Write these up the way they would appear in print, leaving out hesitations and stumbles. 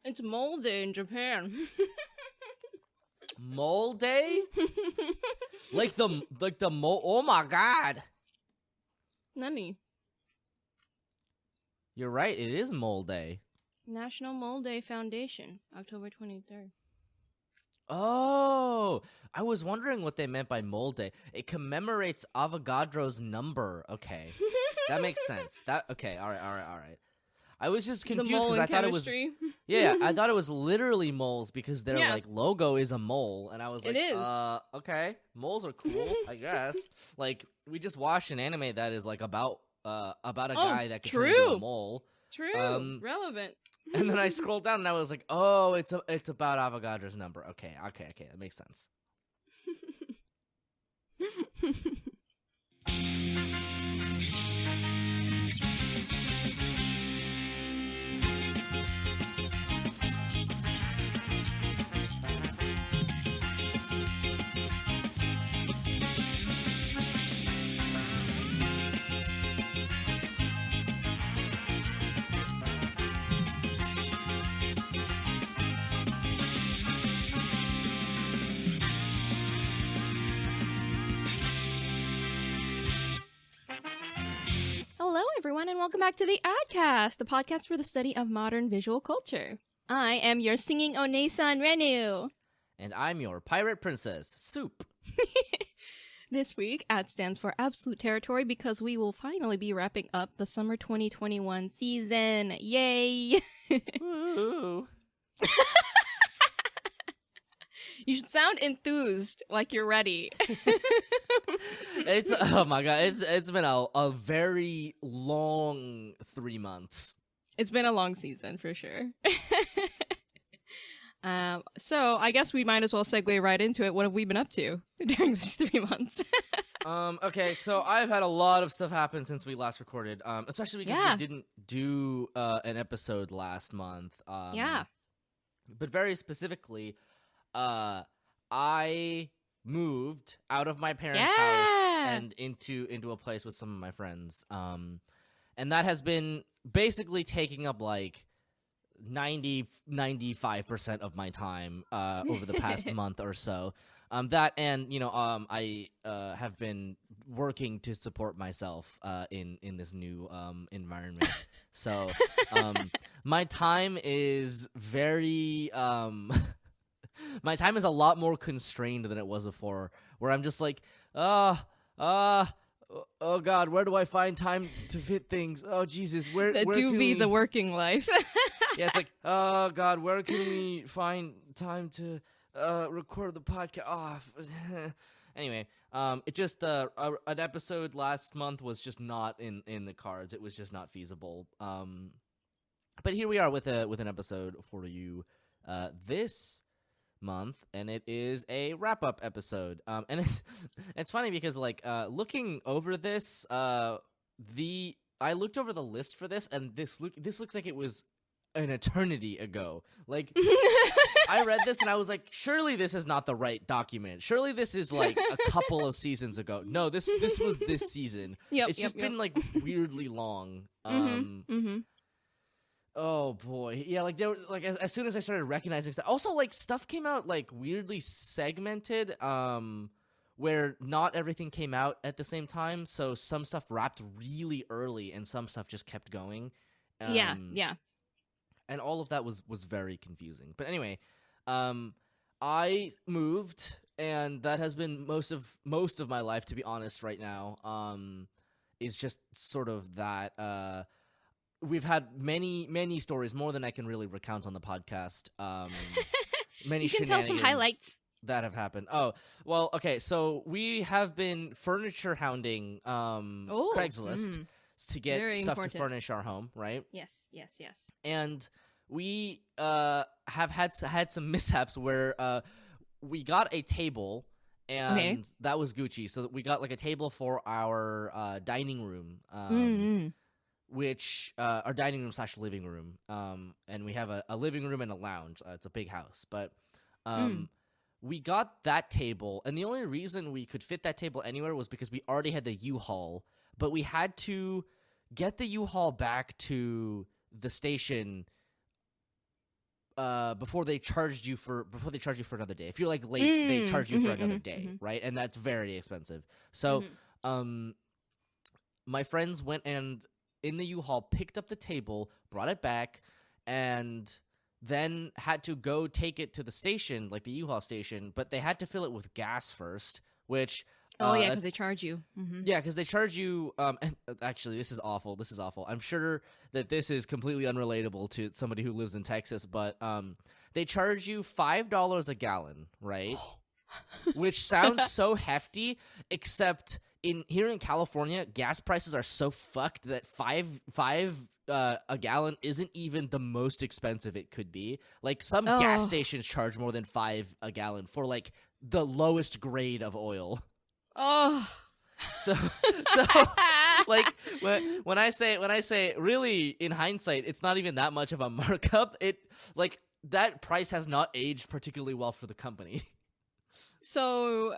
It's Mole Day in Japan. Mole Day? like the mole. Oh my god. Nani? You're right. It is Mole Day. National Mole Day Foundation, October 23rd. Oh, I was wondering what they meant by Mole Day. It commemorates Avogadro's number. Okay, that makes sense. Okay, all right. I was just confused because I thought it was I thought it was literally moles because their like logo is a mole, and I was like, it is. Okay, moles are cool, I guess. Like we just watched an anime that is like about a guy that can turn into a mole. True, relevant. And then I scrolled down and I was like, oh, it's about Avogadro's number. Okay, that makes sense. Hello, everyone, and welcome back to the Adcast, the podcast for the study of modern visual culture. I am your singing onii-san, Renu. And I'm your pirate princess, Soup. This week, AD stands for Absolute Territory because we will finally be wrapping up the summer 2021 season. Yay! Woo. You should sound enthused, like you're ready. It's oh my god, it's been a very long 3 months. It's been a long season for sure. So I guess we might as well segue right into it. What have we been up to during these 3 months? Okay, so I've had a lot of stuff happen since we last recorded, especially because we didn't do an episode last month. But very specifically, I moved out of my parents' house and into a place with some of my friends. And that has been basically taking up like 95% of my time over the past month or so. That and I have been working to support myself in this new environment. So my time is very my time is a lot more constrained than it was before, where I'm just like, oh God, where do I find time to fit things? Oh Jesus, where do be the working life. Yeah, it's like, oh God, where can we find time to record the podcast? Anyway, it just an episode last month was just not in the cards. It was just not feasible. But here we are with an episode for you this month, and it is a wrap-up episode. And it's funny because like looking over this, I looked over the list for this, and this looks like it was an eternity ago. Like I read this and I was like, surely this is not the right document. Surely this is like a couple of seasons ago. No, this was this season. It's just been like weirdly long. Oh boy, yeah. Like there, like as soon as I started recognizing stuff, also like stuff came out like weirdly segmented, where not everything came out at the same time. So some stuff wrapped really early, and some stuff just kept going. Yeah. And all of that was very confusing. But anyway, I moved, and that has been most of my life, to be honest. Right now, is just sort of that. We've had many stories, more than I can really recount on the podcast. Many you can tell some highlights that have happened. Oh, well, okay. So we have been furniture hounding Craigslist to get very stuff important to furnish our home, right? Yes. And we have had some mishaps where we got a table, and that was Gucci. So we got like a table for our dining room. Which our dining room / living room, and we have a living room and a lounge. It's a big house, but we got that table, and the only reason we could fit that table anywhere was because we already had the U-Haul, but we had to get the U-Haul back to the station before they charge you for another day. If you're like late, they charge you for another day, right? And that's very expensive. So my friends went and in the U-Haul picked up the table, brought it back, and then had to go take it to the station, like the U-Haul station, but they had to fill it with gas first, which because they charge you. Yeah, because they charge you. And actually, this is awful. I'm sure that this is completely unrelatable to somebody who lives in Texas, but they charge you $5 a gallon, right? Which sounds so hefty, except here in California, gas prices are so fucked that five a gallon isn't even the most expensive it could be. Like some gas stations charge more than $5 a gallon for like the lowest grade of oil. Oh, so like when I say really in hindsight, it's not even that much of a markup. It like that price has not aged particularly well for the company. So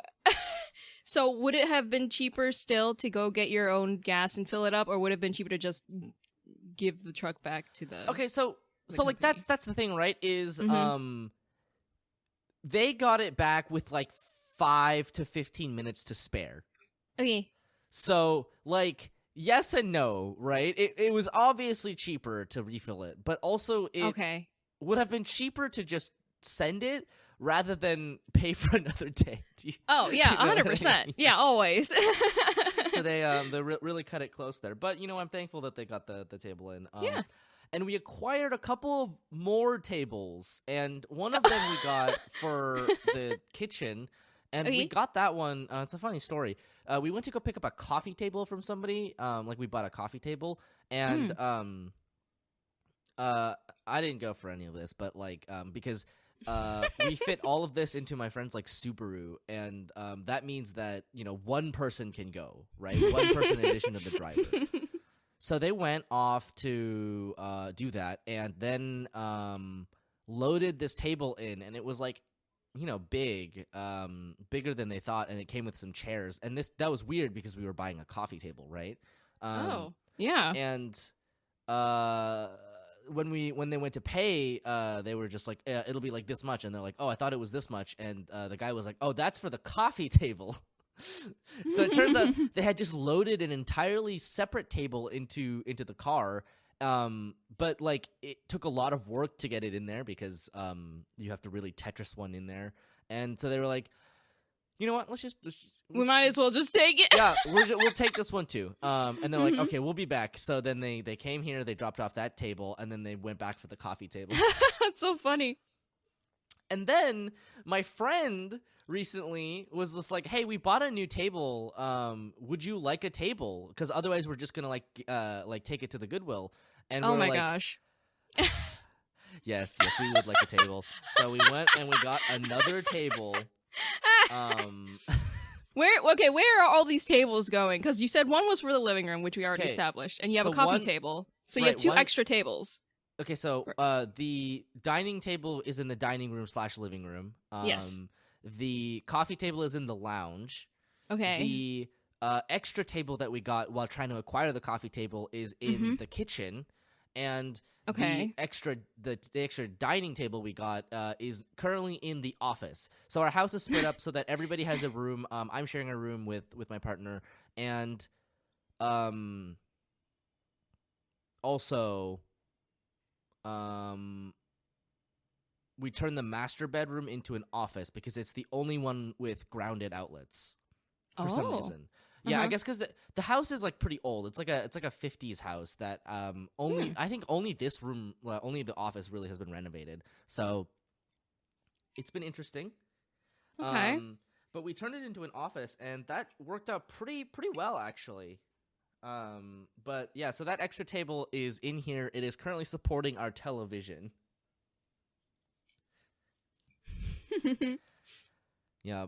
would it have been cheaper still to go get your own gas and fill it up, or would it have been cheaper to just give the truck back to the Okay, so like company? that's the thing, right? Is they got it back with like 5 to 15 minutes to spare. Okay. So like yes and no, right? It was obviously cheaper to refill it, but also it would have been cheaper to just send it rather than pay for another day. Oh yeah, 100%. I mean? Yeah, always. So they really cut it close there. But I'm thankful that they got the table in. Yeah. And we acquired a couple of more tables, and one of them we got for the kitchen, and we got that one. It's a funny story. We went to go pick up a coffee table from somebody. Like we bought a coffee table, and I didn't go for any of this, but like because we fit all of this into my friend's like Subaru, and that means that one person can go, right? One person in addition to the driver. So they went off to do that, and then loaded this table in, and it was like big, bigger than they thought, and it came with some chairs. And that was weird because we were buying a coffee table, right? Yeah. And when they went to pay, they were just like, it'll be like this much, and they're like, oh, I thought it was this much, and the guy was like, oh, that's for the coffee table. So it turns out they had just loaded an entirely separate table into the car, but like it took a lot of work to get it in there because you have to really Tetris one in there, and so they were like, you know what, let's just we might as well just take it. Yeah, we'll take this one too. And they're like, okay, we'll be back. So then they came here, they dropped off that table, and then they went back for the coffee table. That's so funny. And then my friend recently was just like, hey, we bought a new table. Would you like a table? Because otherwise we're just gonna like take it to the Goodwill. And oh we're my like, gosh. yes, we would like a table. So we went and we got another table. Where are all these tables going? Because you said one was for the living room, which we already established, and you have a coffee table. So you have two extra tables. Okay, so the dining table is in the dining room / living room. Yes. The coffee table is in the lounge. Okay. The extra table that we got while trying to acquire the coffee table is in the kitchen, and the extra dining table we got is currently in the office. So our house is split up so that everybody has a room. I'm sharing a room with my partner, and also we turned the master bedroom into an office because it's the only one with grounded outlets for some reason. Yeah, I guess because the house is like pretty old. It's like a 50s house that I think only this room, only the office really has been renovated. So it's been interesting. Okay. But we turned it into an office, and that worked out pretty well actually. But yeah, so that extra table is in here. It is currently supporting our television. Yeah.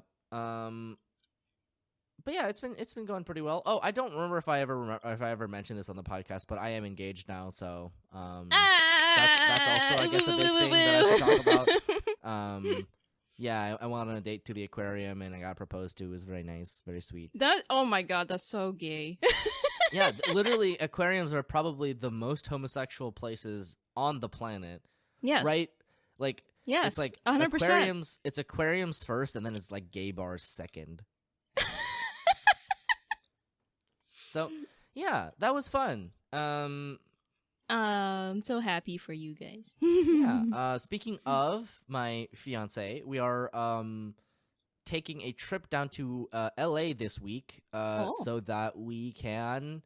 But yeah, it's been going pretty well. Oh, I don't remember if I ever mentioned this on the podcast, but I am engaged now, so that's also I guess a big thing that I should talk about. Yeah, I went on a date to the aquarium and I got proposed to. It was very nice, very sweet. Oh my god, that's so gay. Yeah, literally, aquariums are probably the most homosexual places on the planet. Yes. Right? Like, Yes, it's like 100%. aquariums. It's aquariums first, and then it's like gay bars second. So yeah, that was fun. I'm so happy for you guys. Yeah. Speaking of my fiance, we are taking a trip down to LA this week so that we can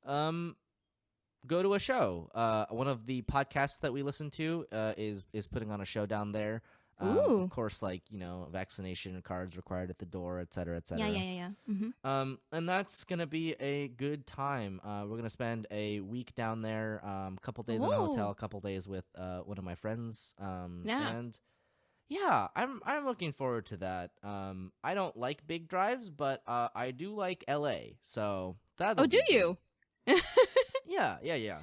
go to a show. One of the podcasts that we listen to is putting on a show down there. Ooh. Of course, like, vaccination cards required at the door, et cetera, et cetera. Yeah. Mm-hmm. And that's gonna be a good time. We're gonna spend a week down there, a couple days in a hotel, a couple days with one of my friends. And yeah, I'm looking forward to that. I don't like big drives, but I do like LA, so that. Oh, do you? Yeah.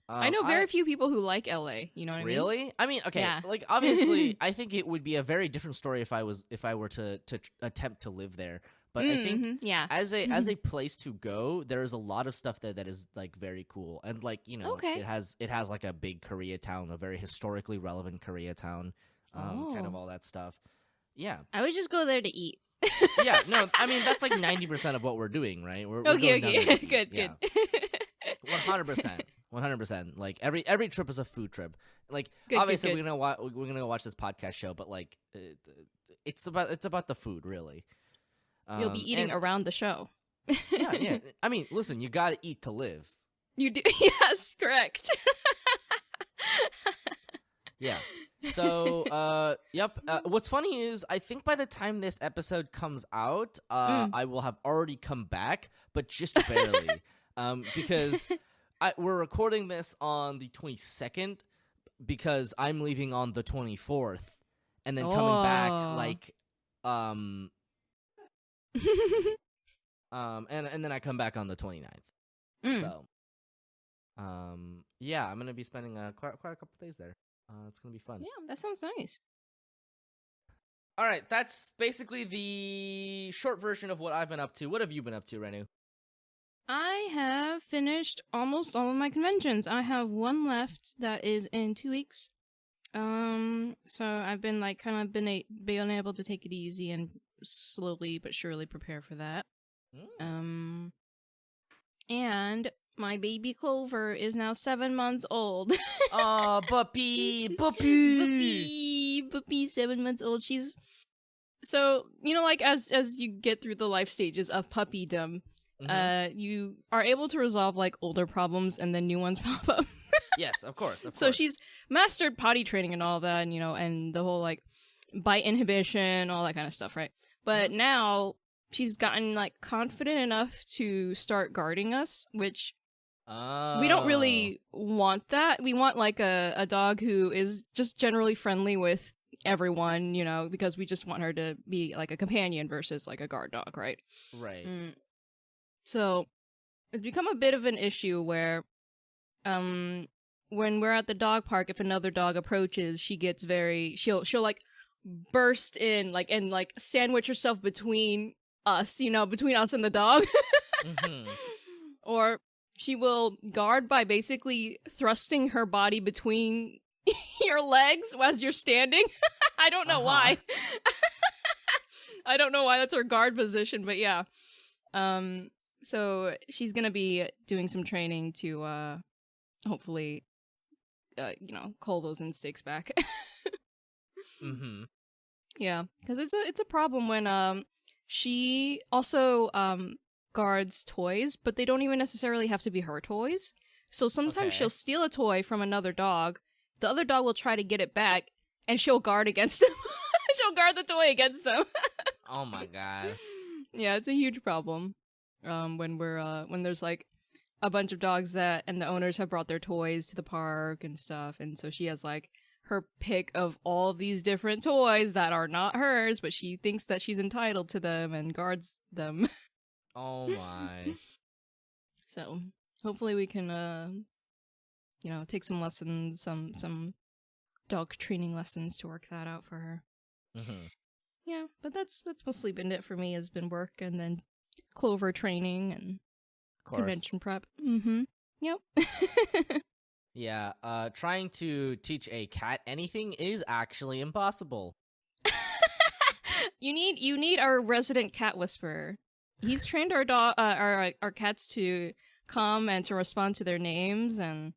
I know very few people who like LA. You know what I mean? Really? I mean, okay. Yeah. Like, obviously, I think it would be a very different story if I were to attempt to live there. But I think as a place to go, there is a lot of stuff that is like very cool, and like it has like a big Koreatown, a very historically relevant Koreatown, kind of all that stuff. Yeah, I would just go there to eat. Yeah, no, I mean that's like 90% of what we're doing, right? We're okay, going down there to eat. good. 100%. Like every trip is a food trip. Like obviously we're gonna watch this podcast show, but like it's about the food, really. You'll be eating around the show. Yeah. I mean, listen, you gotta eat to live. You do. Yes, correct. Yeah. So, yep. What's funny is I think by the time this episode comes out, I will have already come back, but just barely. Because we're recording this on the 22nd because I'm leaving on the 24th and then coming back like and then I come back on the 29th. So yeah, I'm going to be spending quite a couple days there. It's going to be fun. Yeah, that sounds nice. All right, that's basically the short version of what I've been up to. What have you been up to, Renu? I have finished almost all of my conventions. I have one left that is in 2 weeks. So I've been like been able to take it easy and slowly but surely prepare for that. And my baby Clover is now 7 months old. Aw, puppy, 7 months old. She's so like as you get through the life stages of puppydom, you are able to resolve like older problems and then new ones pop up. Yes, of course. So she's mastered potty training and all that, and and the whole like bite inhibition, all that kind of stuff, right? But now she's gotten like confident enough to start guarding us, which we don't really want that. We want like a dog who is just generally friendly with everyone, because we just want her to be like a companion versus like a guard dog, right? Right. So it's become a bit of an issue where when we're at the dog park, if another dog approaches, she gets she'll like burst in like and like sandwich herself between us, between us and the dog. Or she will guard by basically thrusting her body between your legs as you're standing. I don't know why. I don't know why that's her guard position, but yeah. So she's gonna be doing some training to hopefully cull those instincts back. Yeah, because it's a problem when she also guards toys, but they don't even necessarily have to be her toys. So sometimes she'll steal a toy from another dog. The other dog will try to get it back, and she'll guard against them. She'll guard the toy against them. Oh my god. Yeah, it's a huge problem. When there's like a bunch of dogs and the owners have brought their toys to the park and stuff, and so she has like her pick of all these different toys that are not hers, but she thinks that she's entitled to them and guards them. Oh my. So hopefully we can take some lessons, some dog training lessons to work that out for her. Yeah, but that's mostly been it for me. Has been work and then Clover training and convention prep. Yep. Yeah, trying to teach a cat anything is actually impossible. You need our resident cat whisperer. He's trained our our cats to come and to respond to their names and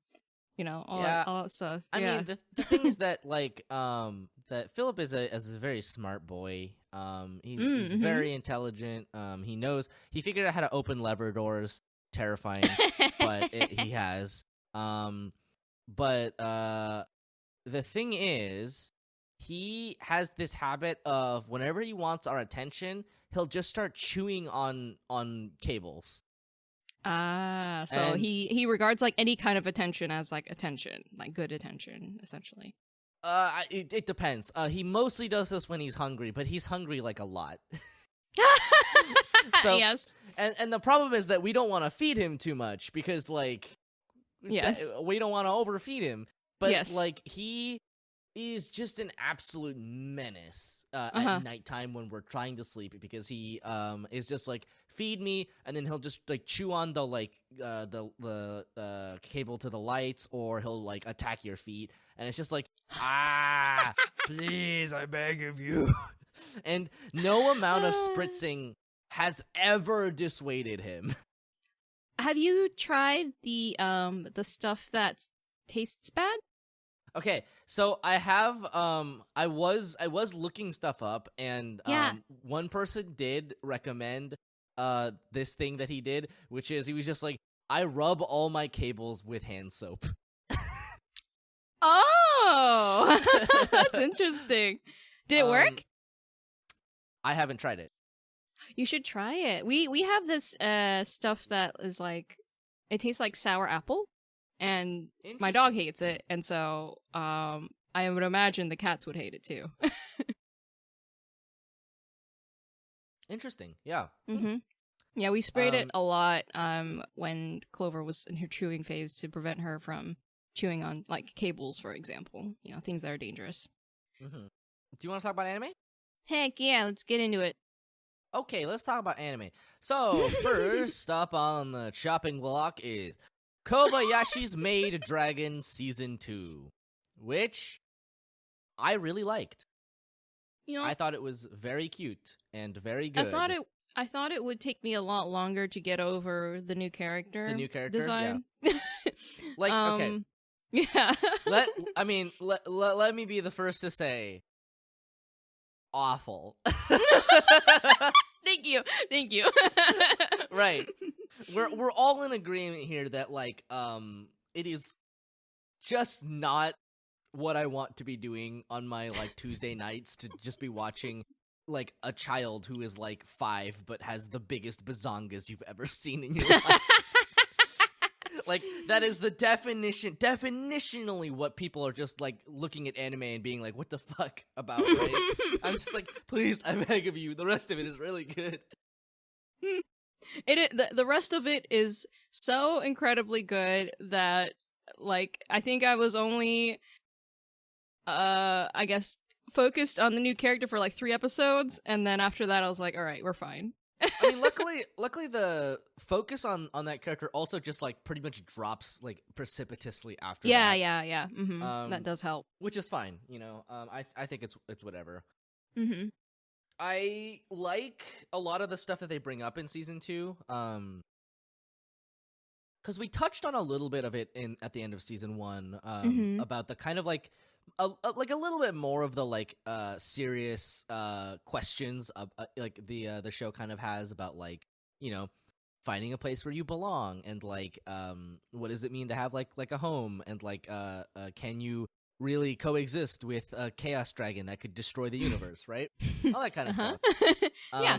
all that stuff. I mean, the thing is that that Philip is a very smart boy. He's very intelligent. He figured out how to open lever doors. Terrifying, but he has. But the thing is, he has this habit of whenever he wants our attention, he'll just start chewing on cables. So he regards like any kind of attention as like attention, like good attention, essentially. It depends. He mostly does this when he's hungry, but he's hungry like a lot. So, yes. And the problem is that we don't want to feed him too much because yes, we don't want to overfeed him. But yes. He is just an absolute menace at nighttime when we're trying to sleep because he is just like, feed me, and then he'll just like chew on the cable to the lights, or he'll like attack your feet, and it's just like, please, I beg of you. And no amount of spritzing has ever dissuaded him. Have you tried the stuff that tastes bad? Okay, so I have I was looking stuff up, and one person did recommend this thing that he did, which is he was just like, I rub all my cables with hand soap. Oh, that's interesting. Did it work? I haven't tried it. You should try it. We have this stuff that is like, it tastes like sour apple, and my dog hates it, and so I would imagine the cats would hate it too. Interesting. Yeah. Mm-hmm. Yeah, we sprayed it a lot when Clover was in her chewing phase to prevent her from chewing on like cables, for example. Things that are dangerous. Mm-hmm. Do you want to talk about anime? Heck yeah, let's get into it. Okay, let's talk about anime. So, first up on the chopping block is Kobayashi's Maid Dragon Season 2, which I really liked. I thought it was very cute and very good. I thought it would take me a lot longer to get over the new character. The new character design. Yeah. Okay. Yeah. Let me be the first to say, awful. Thank you. Right. We're all in agreement here that it is just not what I want to be doing on my Tuesday nights, to just be watching a child who is 5 but has the biggest bazongas you've ever seen in your life. That is the definitionally what people are just looking at anime and being like, what the fuck about, right? I'm just like, please, I beg of you, the rest of it is really good. The rest of it is so incredibly good that I think I was only I guess focused on the new character for 3 episodes, and then after that I was like, all right, we're fine. I mean, luckily the focus on that character also just pretty much drops precipitously after that. Yeah. Mm-hmm. That does help, which is fine. I think it's whatever. Mm-hmm. I like a lot of the stuff that they bring up in season 2. Because we touched on a little bit of it at the end of season 1, about the kind of a little bit more of the serious questions the show kind of has about finding a place where you belong, and what does it mean to have a home, and can you really coexist with a chaos dragon that could destroy the universe, right? All that kind of stuff. Yeah.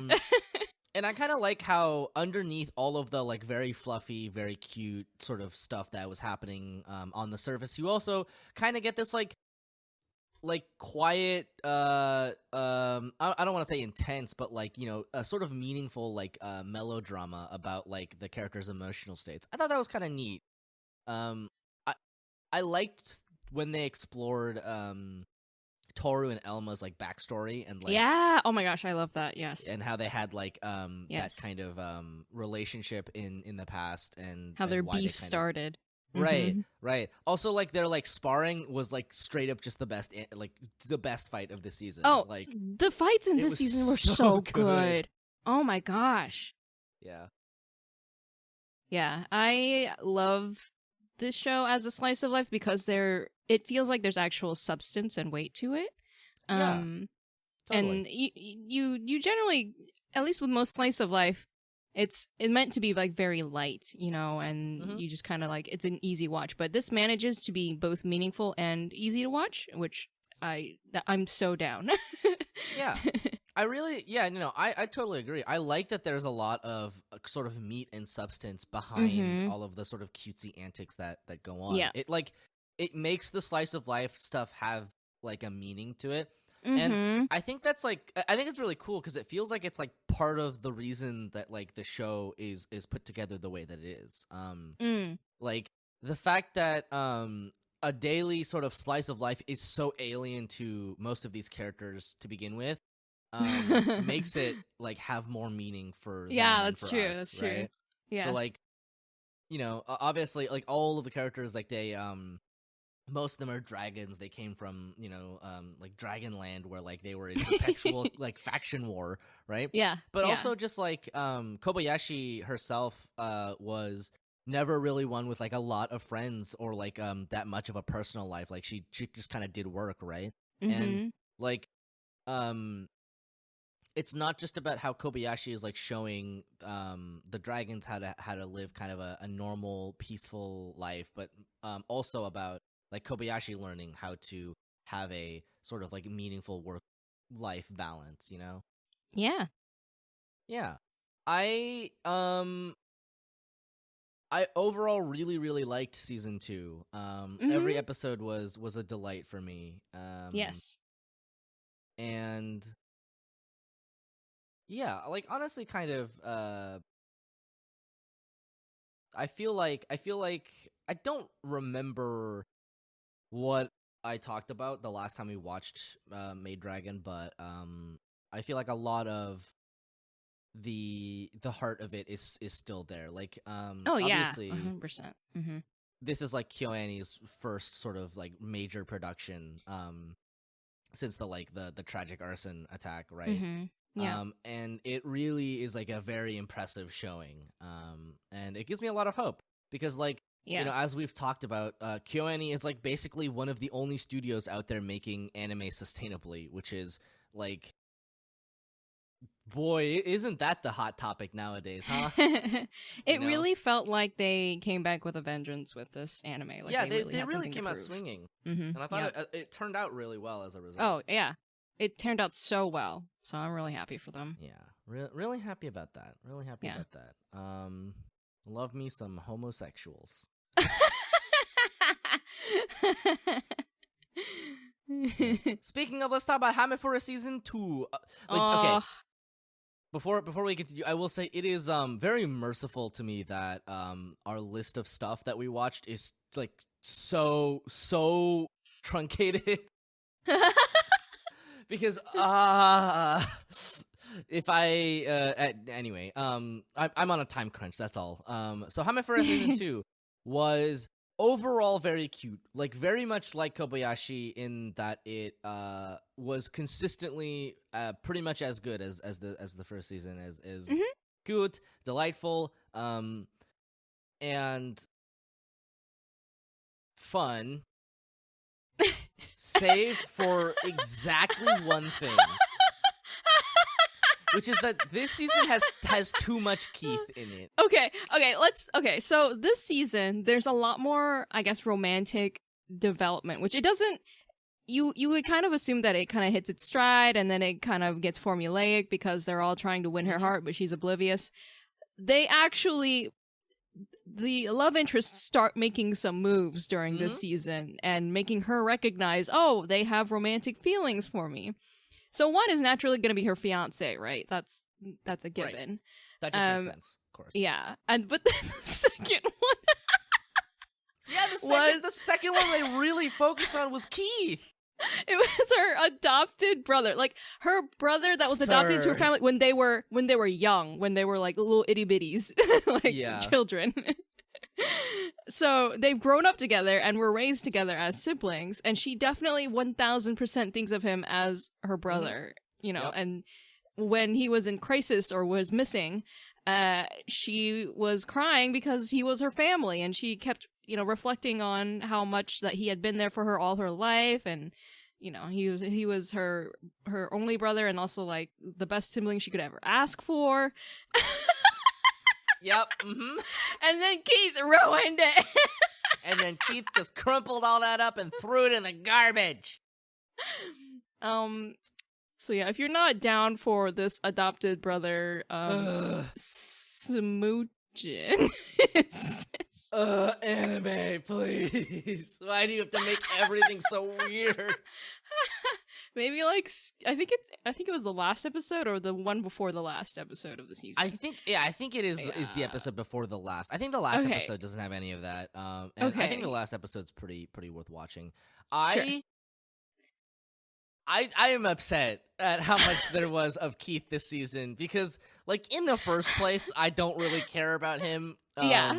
And I kind of like how underneath all of the very fluffy, very cute sort of stuff that was happening on the surface, you also kind of get this quiet, I don't want to say intense, but a sort of meaningful melodrama about the character's emotional states. I thought that was kind of neat. I liked when they explored Toru and Elma's backstory, and yeah, oh my gosh, I love that. Yes. And how they had yes. that kind of relationship in the past, and how their beef started. Right, right. Also, like their like sparring was like straight up just the best, like the best fight of the season. Oh, like the fights in it this was season were so so good. good. Oh my gosh. Yeah. Yeah, I love this show as a slice of life because it feels like there's actual substance and weight to it. Yeah, totally. And you generally, at least with most slice of life, it's meant to be like very light, and you just kind of like, it's an easy watch. But this manages to be both meaningful and easy to watch, which I'm so down. Yeah. I totally agree. I like that there's a lot of sort of meat and substance behind all of the sort of cutesy antics that go on. Yeah. It makes the slice of life stuff have like a meaning to it. And I think that's like, I think it's really cool because it feels like it's like part of the reason that like the show is put together the way that it is. Like the fact that a daily sort of slice of life is so alien to most of these characters to begin with, makes it like have more meaning for them and for us, that's right? true. Yeah. So like, obviously like all of the characters, like they most of them are dragons. They came from, like Dragonland, where like they were in perpetual like faction war, right? Yeah. But also just like Kobayashi herself was never really one with like a lot of friends or like that much of a personal life. Like she just kind of did work, right? And like it's not just about how Kobayashi is like showing the dragons how to live kind of a normal, peaceful life, but also about like Kobayashi learning how to have a sort of like meaningful work-life balance, Yeah. Yeah. I overall really, really liked season 2. Every episode was a delight for me. Yes. And yeah, like honestly kind of I feel like I don't remember what I talked about the last time we watched Maid Dragon, but I feel like a lot of the heart of it is still there. Like obviously 100%. this is like KyoAni's first sort of like major production since the tragic arson attack, right? Yeah. And it really is like a very impressive showing. And it gives me a lot of hope because like as we've talked about, KyoAni is like basically one of the only studios out there making anime sustainably, which is like, boy, isn't that the hot topic nowadays, huh? It really felt like they came back with a vengeance with this anime. Like, yeah, they really came out swinging. And I thought it turned out really well as a result. Oh, yeah. It turned out so well, so I'm really happy for them. Yeah, really happy about that. Really happy about that. Love me some homosexuals. Speaking of, let's talk about Hamefura season 2. Okay. Before we continue, I will say it is very merciful to me that our list of stuff that we watched is like so truncated. Because if I anyway, I'm on a time crunch, that's all. So Hamefura season 2 was overall very cute, like very much like Kobayashi in that it was consistently pretty much as good as the first season, as cute, delightful, and fun. Save for exactly one thing, which is that this season has too much Keith in it. Okay, so this season there's a lot more, I guess, romantic development, which it doesn't. You would kind of assume that it kind of hits its stride and then it kind of gets formulaic because they're all trying to win her heart, but she's oblivious. The love interests start making some moves during this season and making her recognize, oh, they have romantic feelings for me. So one is naturally going to be her fiance, right? That's a given. Right. That just makes sense, of course. Yeah, but then the second one, the second one they really focused on was Keith. It was her adopted brother, like her brother that was adopted into her family when they were young, when they were like little itty bitties, like children. So they've grown up together and were raised together as siblings, and she definitely 1000% thinks of him as her brother, you know, Yep. and when he was in crisis or was missing, she was crying because he was her family, and she kept, you know, reflecting on how much that he had been there for her all her life, and you know, he was her only brother, and also like the best sibling she could ever ask for. Yep. Mm-hmm. And then Keith ruined it. And then Keith just crumpled all that up and threw it in the garbage. So yeah, if you're not down for this adopted brother, smooching. Anime, please. Why do you have to make everything so weird? Maybe like I think it was the last episode or the one before the last episode of the season. I think it is the episode before the last. I think the last episode doesn't have any of that. And I think the last episode's pretty worth watching. I am upset at how much there was of Keith this season because, like, in the first place, I don't really care about him. Yeah.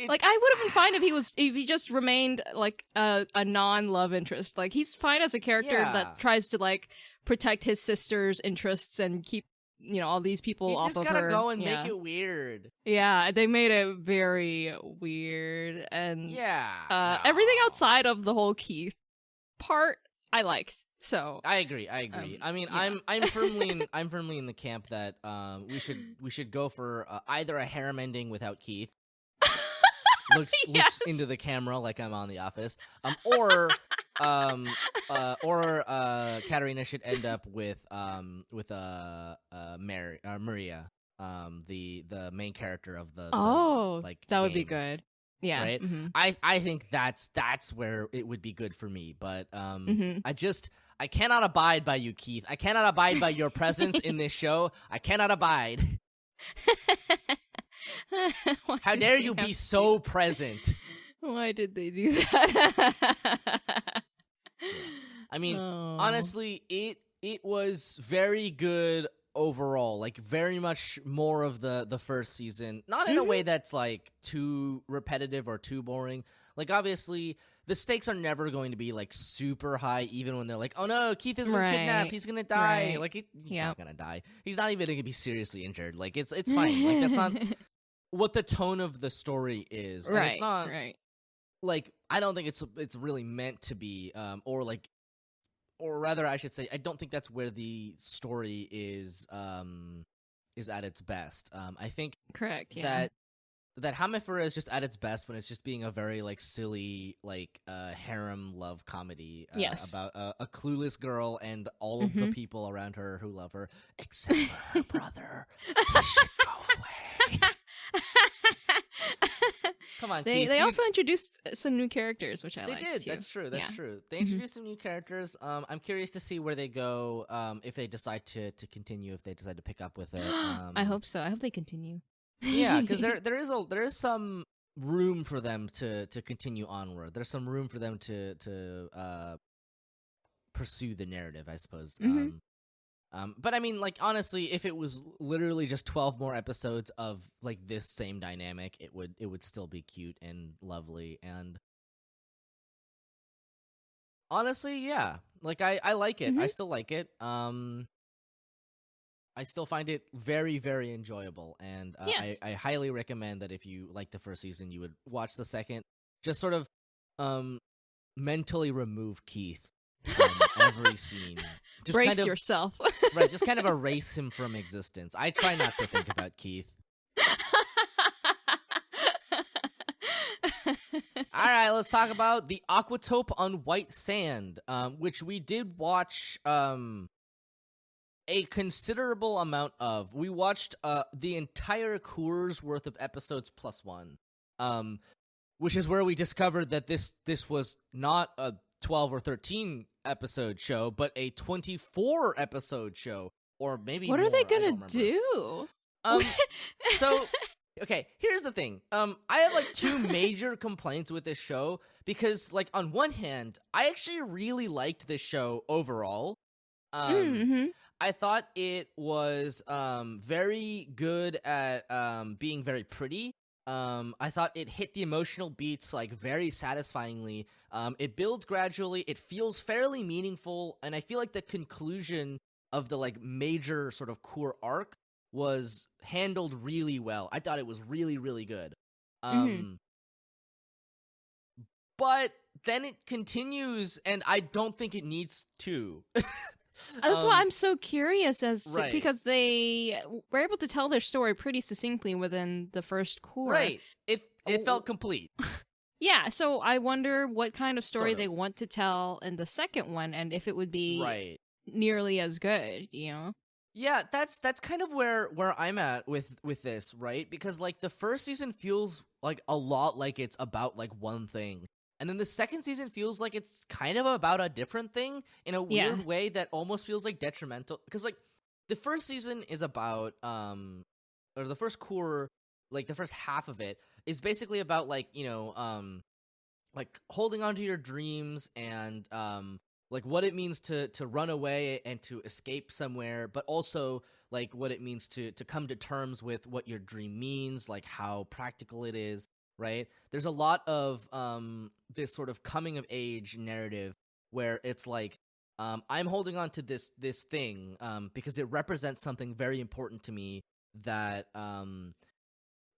Like, I would have been fine if he just remained like a non-love interest. Like, he's fine as a character that tries to like protect his sister's interests and keep, you know, all these people off of her. You just gotta go and make it weird. Yeah, they made it very weird, and no. everything outside of the whole Keith part I liked. So I agree. I mean, yeah. I'm firmly in the camp that we should go for either a harem ending without Keith. Looks into the camera like I'm on The Office, or Katarina should end up with Maria, the main character of the like that game. Would be good. Yeah, right. Mm-hmm. I think that's where it would be good for me, but I cannot abide by you, Keith. I cannot abide by your presence in this show. I cannot abide. How dare you be so present? Why did they do that? I mean, honestly, it was very good overall. Like, very much more of the first season. Not in a way that's like too repetitive or too boring. Like, obviously, the stakes are never going to be like super high, even when they're like, "Oh no, Keith is gonna kidnapped. He's gonna die." Right. Like, he's not gonna die. He's not even gonna be seriously injured. Like, it's fine. Like, that's not what the tone of the story is. And it's not like, I don't think it's really meant to be, or rather, I should say, I don't think that's where the story is at its best. I think that Hamefura is just at its best when it's just being a very like silly like harem love comedy about a clueless girl and all of the people around her who love her, except for her brother. He should go away. Come on, Keith. They also introduced some new characters, which I liked. They did. Too. That's true. That's true. They introduced some new characters. I'm curious to see where they go. If they decide to continue, if they decide to pick up with it. I hope so. I hope they continue. Yeah, because there is some room for them to continue onward. There's some room for them to pursue the narrative, I suppose. But I mean, like, honestly, if it was literally just 12 more episodes of like this same dynamic, it would still be cute and lovely. And honestly, yeah, like I like it. I still like it. I still find it very, very enjoyable, and I highly recommend that if you like the first season, you would watch the second. Just sort of mentally remove Keith from every scene. Just brace kind of, yourself. Right, just kind of erase him from existence. I try not to think about Keith. All right, let's talk about the Aquatope on White Sand, which we did watch a considerable amount of. We watched the entire Cour's worth of episodes plus one, which is where we discovered that this was not a 12 or 13 episode show, but a 24 episode show, or maybe what more, are they gonna do? So, okay, here's the thing. I have like two major complaints with this show because, like, on one hand, I actually really liked this show overall. I thought it was very good at being very pretty. I thought it hit the emotional beats like very satisfyingly. It builds gradually. It feels fairly meaningful, and I feel like the conclusion of the like major sort of core arc was handled really well. I thought it was really, really good. But then it continues, and I don't think it needs to. That's why I'm so curious Right. because they were able to tell their story pretty succinctly within the first core. Right. It felt complete. Yeah, so I wonder what kind of story Sort of. they want to tell in the second one, and if it would be Right. nearly as good, you know? Yeah, that's kind of where I'm at with this, right? Because like the first season feels like a lot like it's about like one thing. And then the second season feels like it's kind of about a different thing in a weird way that almost feels like detrimental. Because like the first season is about or the first core, like the first half of it is basically about like, you know, like holding on to your dreams and like what it means to run away and to escape somewhere, but also like what it means to come to terms with what your dream means, like how practical it is, right? There's a lot of this sort of coming of age narrative where it's like I'm holding on to this thing because it represents something very important to me that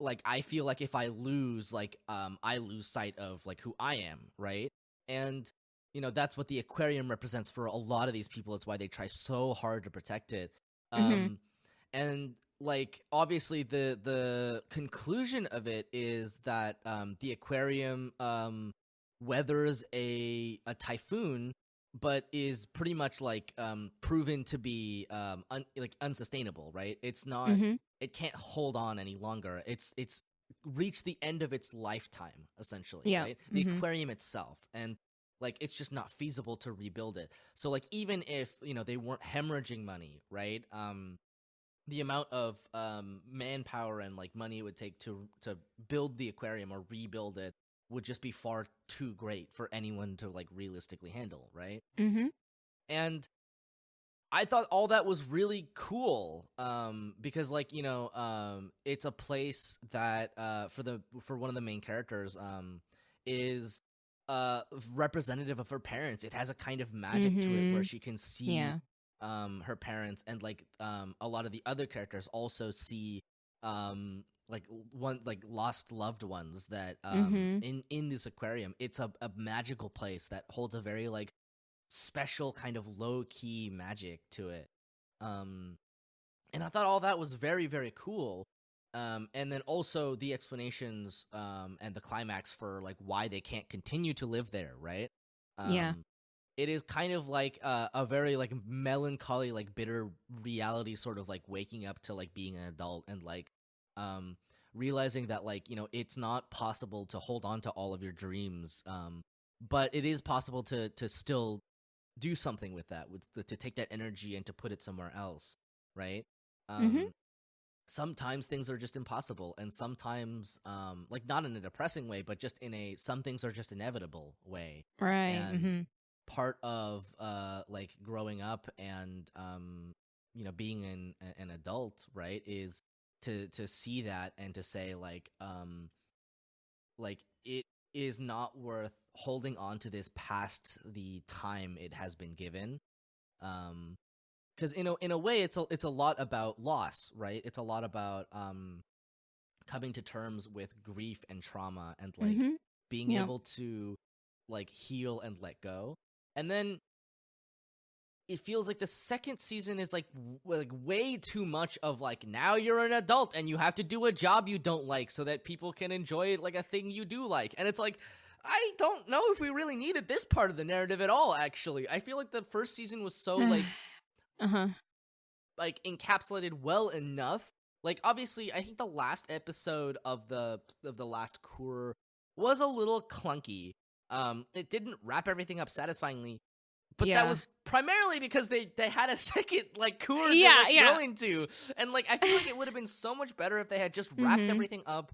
like I feel like if I lose, like I lose sight of like who I am, right? And you know, that's what the aquarium represents for a lot of these people. It's why they try so hard to protect it. And like obviously the conclusion of it is that the aquarium weathers a typhoon, but is pretty much like proven to be like unsustainable, right? It's not it can't hold on any longer. It's reached the end of its lifetime essentially, right? The aquarium itself. And like it's just not feasible to rebuild it. So like even if, you know, they weren't hemorrhaging money, right? The amount of manpower and like money it would take to build the aquarium or rebuild it would just be far too great for anyone to like realistically handle, right? And I thought all that was really cool because like, you know, it's a place that for one of the main characters is representative of her parents. It has a kind of magic to it where she can see her parents, and like a lot of the other characters also see like lost loved ones that in this aquarium. It's a magical place that holds a very like special kind of low-key magic to it. And I thought all that was very, very cool. And then also the explanations and the climax for like why they can't continue to live there, right? It is kind of like a very like melancholy, like bitter reality, sort of like waking up to like being an adult and like realizing that like, you know, it's not possible to hold on to all of your dreams, but it is possible to still do something with that, to take that energy and to put it somewhere else, right? Sometimes things are just impossible, and sometimes like not in a depressing way, but just in a some things are just inevitable way, right? And part of like growing up and you know, being an adult, right, is to see that and to say like it is not worth holding on to this past the time it has been given, because in a way it's a lot about loss, right? It's a lot about coming to terms with grief and trauma and like being able to like heal and let go. And then it feels like the second season is like way too much of like, now you're an adult and you have to do a job you don't like so that people can enjoy like a thing you do like. And it's like, I don't know if we really needed this part of the narrative at all, actually. I feel like the first season was so like like encapsulated well enough. Like obviously I think the last episode of the last cour was a little clunky. It didn't wrap everything up satisfyingly, but that was primarily because they had a second like cour to go into, and like I feel like it would have been so much better if they had just wrapped everything up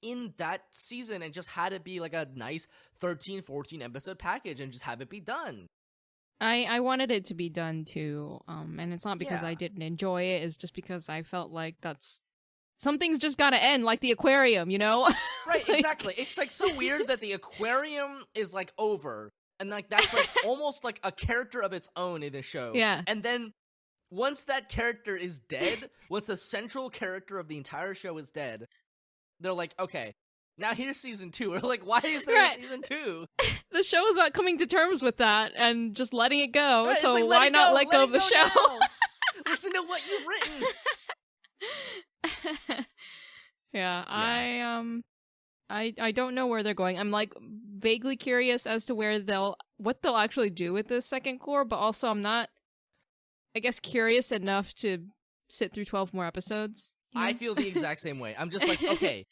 in that season and just had it be like a nice 13-14 episode package and just have it be done. I wanted it to be done too, and it's not because Yeah. I didn't enjoy it. It's just because I felt like something's just got to end, like the aquarium, you know? Right, exactly. It's like so weird that the aquarium is like over, and like that's like almost like a character of its own in the show. Yeah. And then once that character is dead, once the central character of the entire show is dead, they're like, okay, now here's season 2. We're like, why is there a season 2? The show is about coming to terms with that and just letting it go. Right, so like, why not let go of the show? Now. Listen to what you've written. Yeah, I don't know where they're going. I'm like vaguely curious as to what they'll actually do with this second core, but also I'm not, I guess, curious enough to sit through 12 more episodes. You know? I feel the exact same way. I'm just like, okay,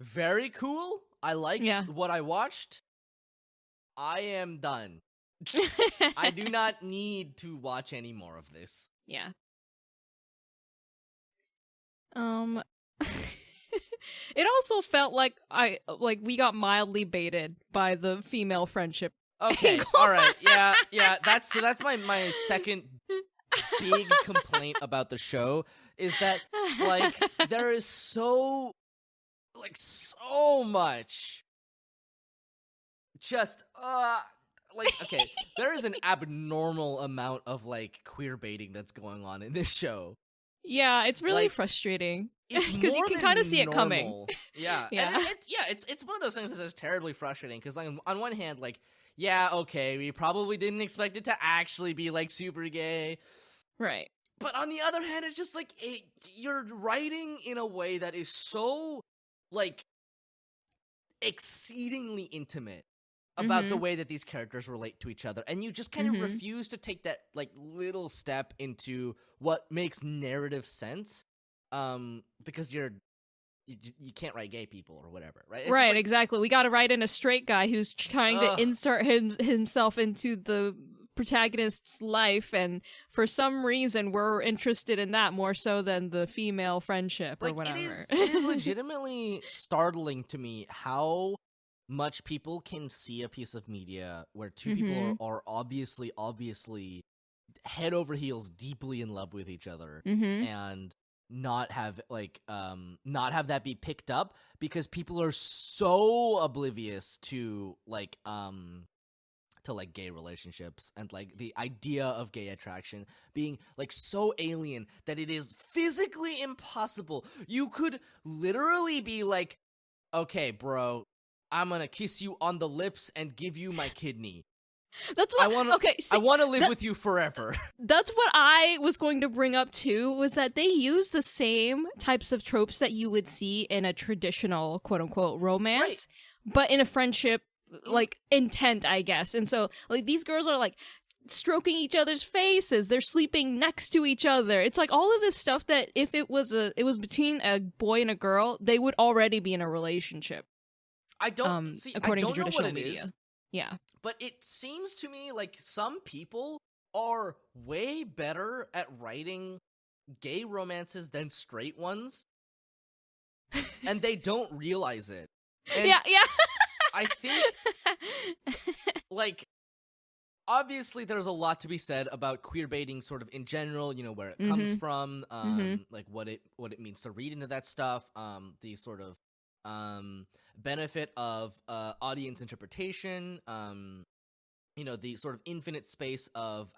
very cool. I liked what I watched. I am done. I do not need to watch any more of this. Yeah. It also felt like we got mildly baited by the female friendship. Okay, all right, yeah. That's my second big complaint about the show is that like there is so much just okay, there is an abnormal amount of like queer baiting that's going on in this show. Yeah, it's really like, frustrating. It's because you can kind of see it coming. Yeah, yeah. And it's one of those things that's terribly frustrating because like on one hand, like yeah, okay, we probably didn't expect it to actually be like super gay, right? But on the other hand, it's just like you're writing in a way that is so like exceedingly intimate about the way that these characters relate to each other, and you just kind of refuse to take that like little step into what makes narrative sense, because you can't write gay people or whatever, right? It's right, like, exactly. We got to write in a straight guy who's trying to insert himself into the protagonist's life, and for some reason we're interested in that more so than the female friendship or whatever. It is legitimately startling to me how much people can see a piece of media where two people are obviously head over heels deeply in love with each other and not have that be picked up because people are so oblivious to gay relationships and like the idea of gay attraction being like so alien that it is physically impossible. You could literally be like, okay, bro, I'm gonna kiss you on the lips and give you my kidney. That's what I want to live with you forever. That's what I was going to bring up too, was that they use the same types of tropes that you would see in a traditional quote unquote romance, but in a friendship like intent, I guess. And so like these girls are like stroking each other's faces, they're sleeping next to each other. It's like all of this stuff that if it was between a boy and a girl, they would already be in a relationship. I don't according I to don't know traditional what it media. is. Yeah. But it seems to me like some people are way better at writing gay romances than straight ones. And they don't realize it. And yeah. I think like obviously there's a lot to be said about queer baiting sort of in general, you know, where it comes from, like what it means to read into that stuff, the sort of benefit of audience interpretation, you know, the sort of infinite space of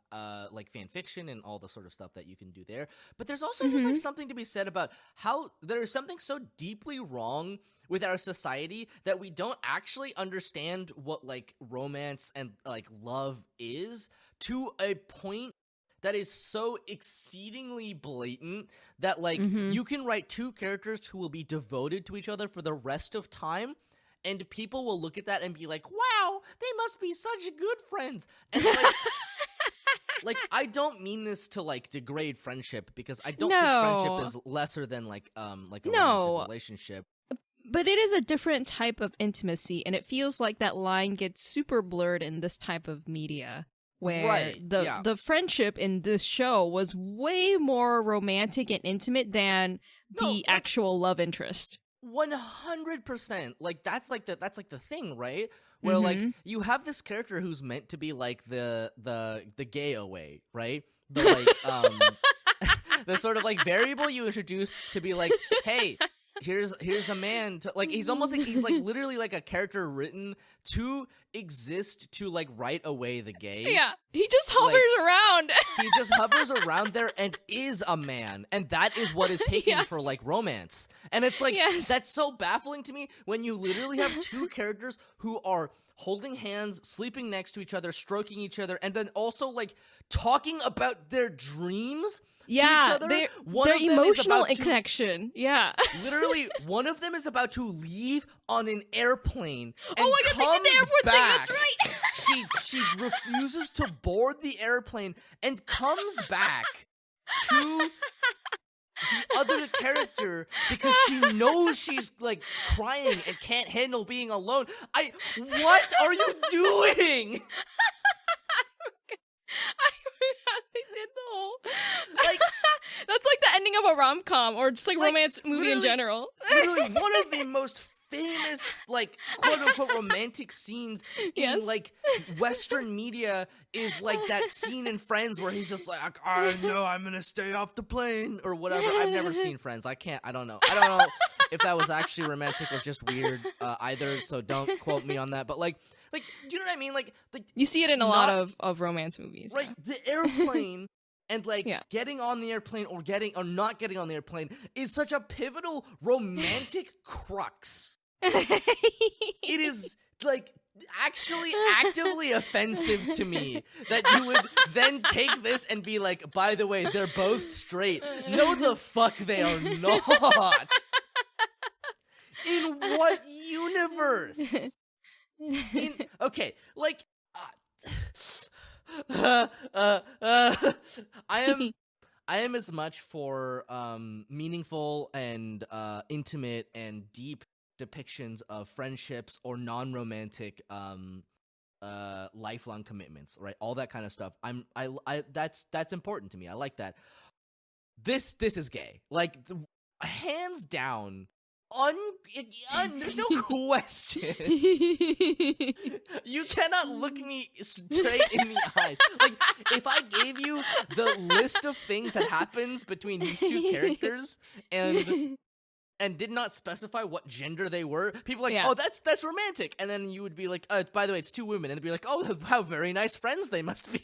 like fan fiction and all the sort of stuff that you can do there. But there's also just like something to be said about how there is something so deeply wrong with our society that we don't actually understand what like romance and like love is to a point that is so exceedingly blatant that like you can write two characters who will be devoted to each other for the rest of time, and people will look at that and be like, wow, they must be such good friends. And like, like I don't mean this to like degrade friendship, because I don't think friendship is lesser than like a romantic relationship. But it is a different type of intimacy, and it feels like that line gets super blurred in this type of media, where the friendship in this show was way more romantic and intimate than the actual love interest. 100%. Like that's like the thing, right? Where like you have this character who's meant to be like the gay away, right? The like the sort of like variable you introduce to be like, hey, here's a man to like, he's almost like he's like literally like a character written to exist to like write away the gay. Yeah, he just hovers around. He just hovers around there and is a man, and that is what is taken for like romance. And it's like that's so baffling to me when you literally have two characters who are holding hands, sleeping next to each other, stroking each other, and then also like talking about their dreams to each other. Their emotional emotional connection. Yeah. Literally, one of them is about to leave on an airplane and oh my God, comes they did the airport back. thing, that's right. She refuses to board the airplane and comes back to the other character because she knows she's like crying and can't handle being alone. What are you doing? They did the whole like that's like the ending of a rom-com or just like romance movie in general. Literally one of the most famous like quote unquote romantic scenes in like Western media is like that scene in Friends where he's just like, I know I'm gonna stay off the plane or whatever. I've never seen Friends. I don't know if that was actually romantic or just weird either, so don't quote me on that. But like, do you know what I mean? Like you see it in a lot of romance movies, right? Yeah. The airplane and like getting on the airplane or not getting on the airplane is such a pivotal romantic crux. It is like actually actively offensive to me that you would then take this and be like, by the way, they're both straight. No, the fuck they are not. In what universe? Okay, like I am as much for meaningful and intimate and deep depictions of friendships or non-romantic lifelong commitments, right? All that kind of stuff. That's important to me. I like that. This is gay. Like hands down. There's no question. You cannot look me straight in the eyes. Like, if I gave you the list of things that happens between these two characters and did not specify what gender they were, people are like, oh, that's romantic. And then you would be like, by the way, it's two women. And they'd be like, oh, how very nice friends they must be.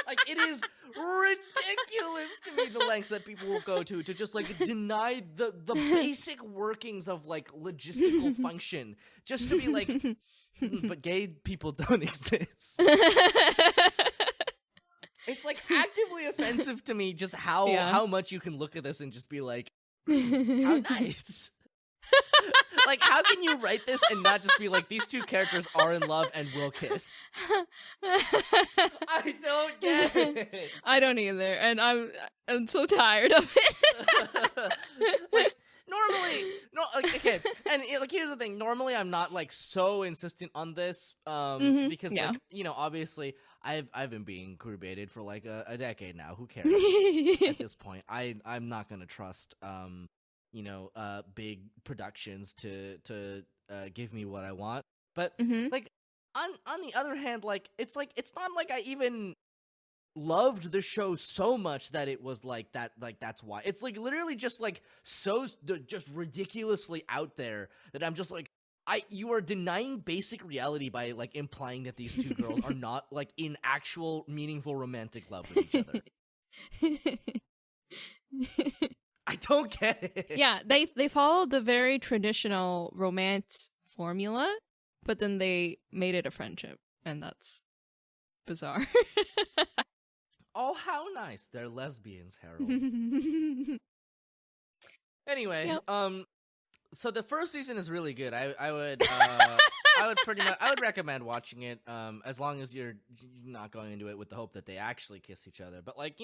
Like, it is ridiculous to me the lengths that people will go to just like deny the basic workings of like logistical function just to be like, but gay people don't exist. It's like actively offensive to me just how much you can look at this and just be like, how nice. Like, how can you write this and not just be like, these two characters are in love and will kiss? I don't get it. I don't either, and I'm so tired of it. Like, normally, okay, and like here's the thing. Normally, I'm not like so insistent on this, because like obviously, I've been being queer baited for like a decade now. Who cares at this point? I'm not gonna trust big productions to give me what I want. But like on the other hand, like it's not like I even loved the show so much that it was like that, like that's why. It's like literally just like so just ridiculously out there that I'm just like, you are denying basic reality by like implying that these two girls are not like in actual meaningful romantic love with each other. I don't get it. Yeah, they followed the very traditional romance formula, but then they made it a friendship, and that's bizarre. Oh, how nice. They're lesbians, Harold. Anyway, so the first season is really good. I would recommend watching it as long as you're not going into it with the hope that they actually kiss each other. But like,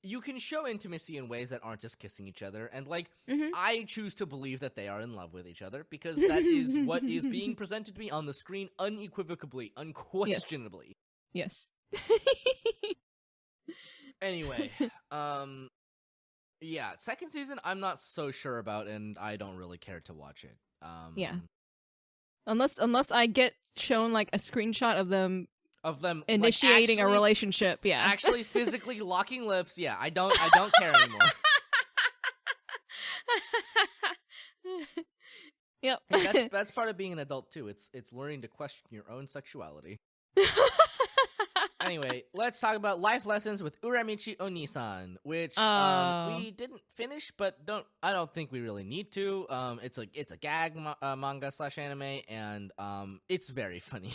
you can show intimacy in ways that aren't just kissing each other, and like I choose to believe that they are in love with each other because that is what is being presented to me on the screen unequivocally, unquestionably. Yes. Anyway, Yeah, second season I'm not so sure about, and I don't really care to watch it. Yeah. Unless I get shown like a screenshot of them initiating like, a relationship. Yeah. Actually physically locking lips. Yeah, I don't care anymore. Yep. Hey, that's part of being an adult too. It's learning to question your own sexuality. Anyway, let's talk about life lessons with Uramichi-Oniisan, which we didn't finish, but I don't think we really need to. It's a gag manga / anime, and it's very funny.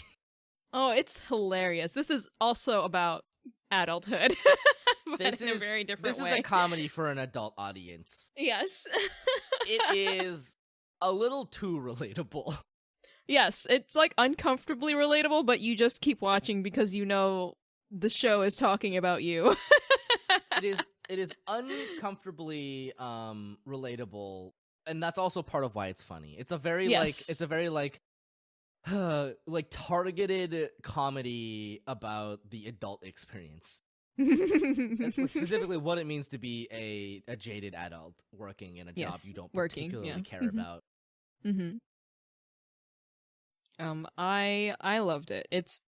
Oh, it's hilarious. This is also about adulthood, but in a very different way. This is a comedy for an adult audience. Yes. It is a little too relatable. Yes, it's like uncomfortably relatable, but you just keep watching because you know the show is talking about you. It is uncomfortably relatable, and that's also part of why it's funny. It's a very like targeted comedy about the adult experience. Specifically what it means to be a jaded adult working in a job you don't particularly care about. Mm-hmm. I loved it. It's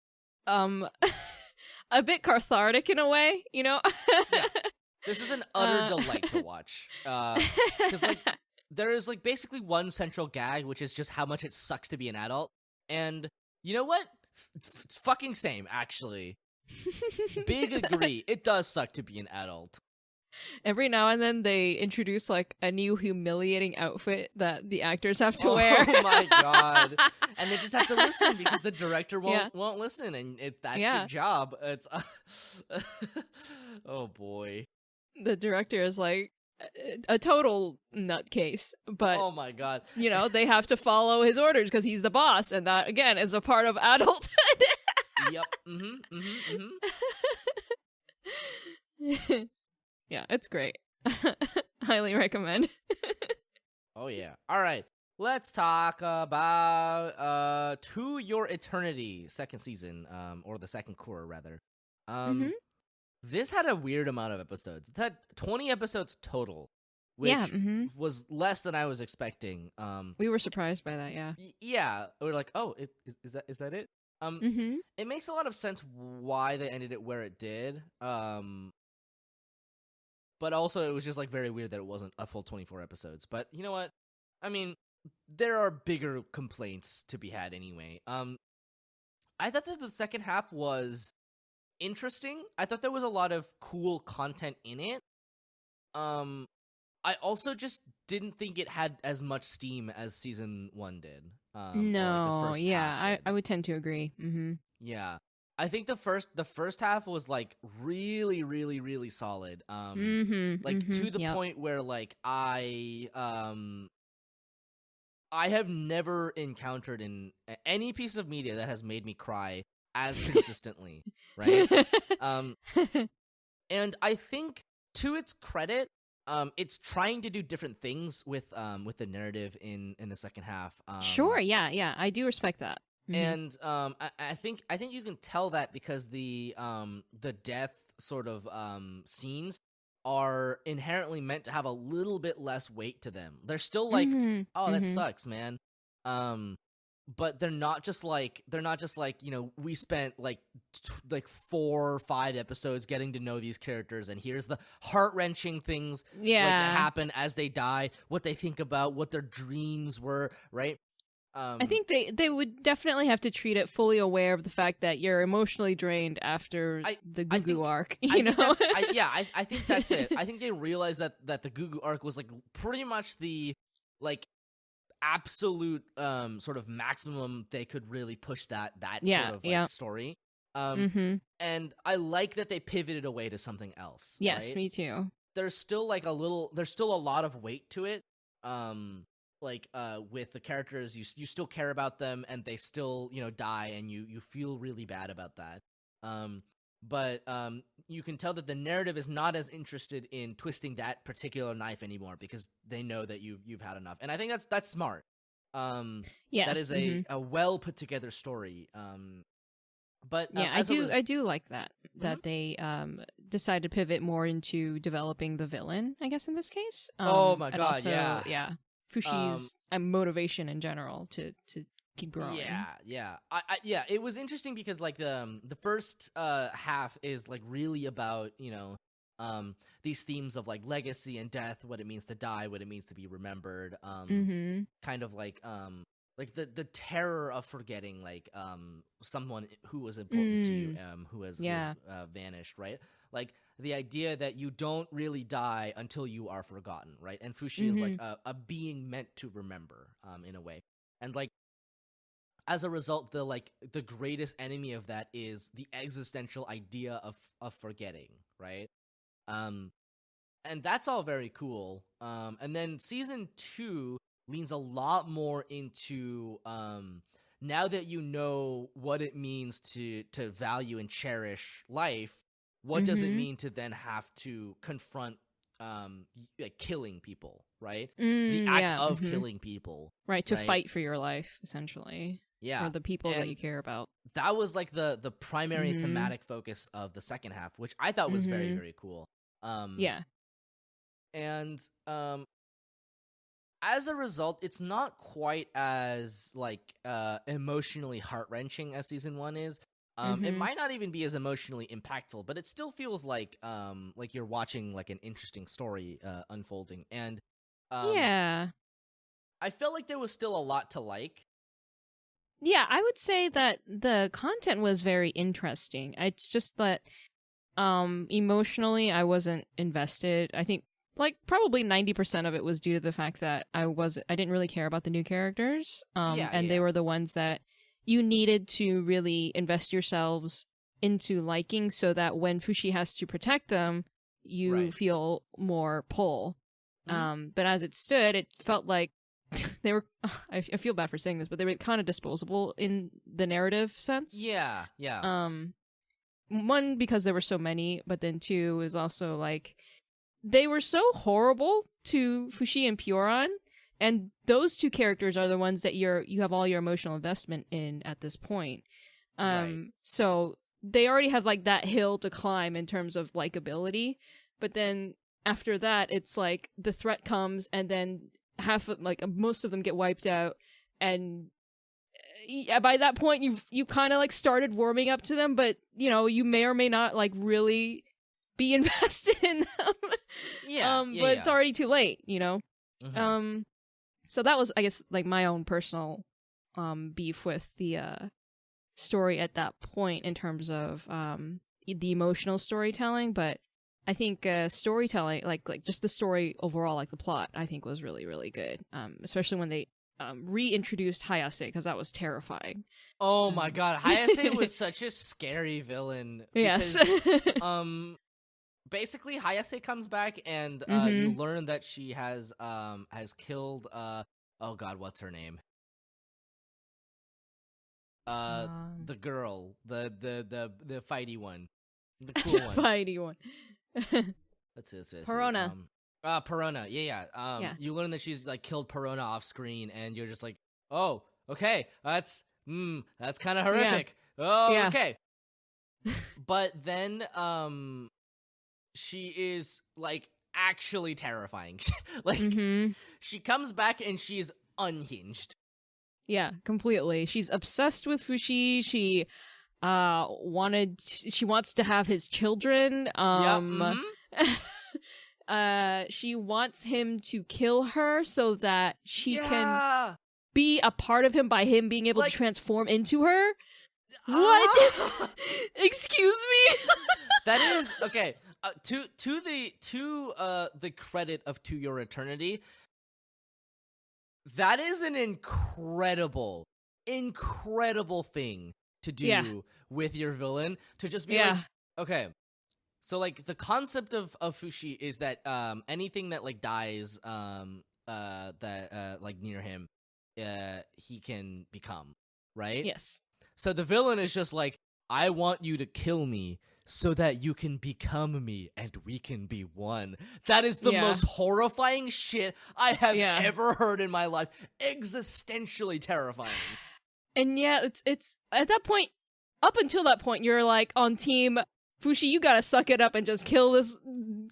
a bit cathartic in a way, you know? Yeah. This is an utter delight to watch. Because like there is like basically one central gag, which is just how much it sucks to be an adult. And you know what? Fucking same, actually. Big agree. It does suck to be an adult. Every now and then they introduce like a new humiliating outfit that the actors have to wear. Oh my god. And they just have to listen because the director won't listen, and that's your job. It's oh boy. The director is like a total nutcase, but oh my god. You know, they have to follow his orders because he's the boss, and that again is a part of adulthood. Yep. Yeah, it's great. Highly recommend. Oh yeah. All right. Let's talk about To Your Eternity second season, or the second core rather. This had a weird amount of episodes. It had 20 episodes total, which was less than I was expecting. We were surprised by that, yeah. Yeah, we were like, "Oh, is that it?" It makes a lot of sense why they ended it where it did. But also it was just like very weird that it wasn't a full 24 episodes. But you know what? I mean, there are bigger complaints to be had anyway. I thought that the second half was interesting. I thought there was a lot of cool content in it. I also just didn't think it had as much steam as season 1 did. No, yeah, I would tend to agree. Yeah. I think the first half was like really, really, really solid. To the point where like I have never encountered in any piece of media that has made me cry as consistently, right? And I think to its credit, it's trying to do different things with the narrative in the second half. Sure, yeah, I do respect that. And I think you can tell that because the death sort of scenes are inherently meant to have a little bit less weight to them. They're still like, oh, that sucks, man. But they're not just like you know, we spent like 4 or 5 episodes getting to know these characters, and here's the heart-wrenching things that happen as they die, what they think about, what their dreams were, right? I think they would definitely have to treat it fully aware of the fact that you're emotionally drained after the Gugu arc. You know, I think that's it. I think they realized that the Gugu arc was like pretty much the like absolute sort of maximum they could really push that sort of like story. And I like that they pivoted away to something else. Yes, right? Me too. There's still a lot of weight to it. With the characters, you still care about them, and they still, you know, die, and you feel really bad about that. But you can tell that the narrative is not as interested in twisting that particular knife anymore because they know that you've had enough, and I think that's smart. That is a well put together story. But yeah, I do like that they decide to pivot more into developing the villain, I guess in this case. Oh my and god, also, yeah. Fushi's motivation in general to keep growing. Yeah. It was interesting because like the first half is like really about these themes of like legacy and death, what it means to die, what it means to be remembered. Kind of like the terror of forgetting like someone who was important to you, who has vanished, right? Like the idea that you don't really die until you are forgotten, right? And Fushi is like a being meant to remember, in a way. And like as a result, the greatest enemy of that is the existential idea of forgetting, right? And that's all very cool. And then season 2 leans a lot more into now that you know what it means to value and cherish life, what does it mean to then have to confront like killing people, right? The act of killing people, right? To fight for your life, essentially. Yeah, or the people that you care about. That was like the primary thematic focus of the second half, which I thought was very, very cool. And as a result, it's not quite as like emotionally heart-wrenching as season 1 is. It might not even be as emotionally impactful, but it still feels like you're watching like an interesting story unfolding. And I felt like there was still a lot to like. Yeah, I would say that the content was very interesting. It's just that emotionally I wasn't invested. I think like probably 90% of it was due to the fact that I didn't really care about the new characters. They were the ones that you needed to really invest yourselves into liking so that when Fushi has to protect them, you feel more pull. But as it stood, it felt like they were, I feel bad for saying this, but they were kind of disposable in the narrative sense. Yeah. One, because there were so many, but then two, is also like, they were so horrible to Fushi and Pyoran, and those two characters are the ones that you have all your emotional investment in at this point. So they already have like that hill to climb in terms of likability, but then after that, it's like the threat comes, and then most of them get wiped out, and by that point you kind of like started warming up to them, but you may or may not like really be invested in them. But it's already too late, so that was, I guess, like my own personal beef with the story at that point in terms of the emotional storytelling. But I think storytelling, like just the story overall, like the plot, I think was really, really good. Especially when they reintroduced Hayase, because that was terrifying. Oh my god, Hayase was such a scary villain. Yes. Basically, Hayase comes back, and you learn that she has killed oh god, what's her name? The girl, the fighty one, the cool one, fighty one. That's it. Perona. Perona. Yeah. You learn that she's like killed Perona off screen, and you're just like, oh, okay, that's kind of horrific. Yeah. Oh, yeah. Okay. But then, she is like actually terrifying. Like, she comes back and she's unhinged. Yeah, completely. She's obsessed with Fushi. She wants to have his children. She wants him to kill her so that she can be a part of him by him being able to transform into her. What? Excuse me? That is okay. To the credit of To Your Eternity, that is an incredible thing to do with your villain, to just be like, okay, so like the concept of Fushi is that anything that like dies like near him, he can become, right? Yes. So the villain is just like, I want you to kill me so that you can become me and we can be one. That is the most horrifying shit I have ever heard in my life. Existentially terrifying. And yeah, it's at that point, up until that point, you're like on team Fushi, you gotta suck it up and just kill this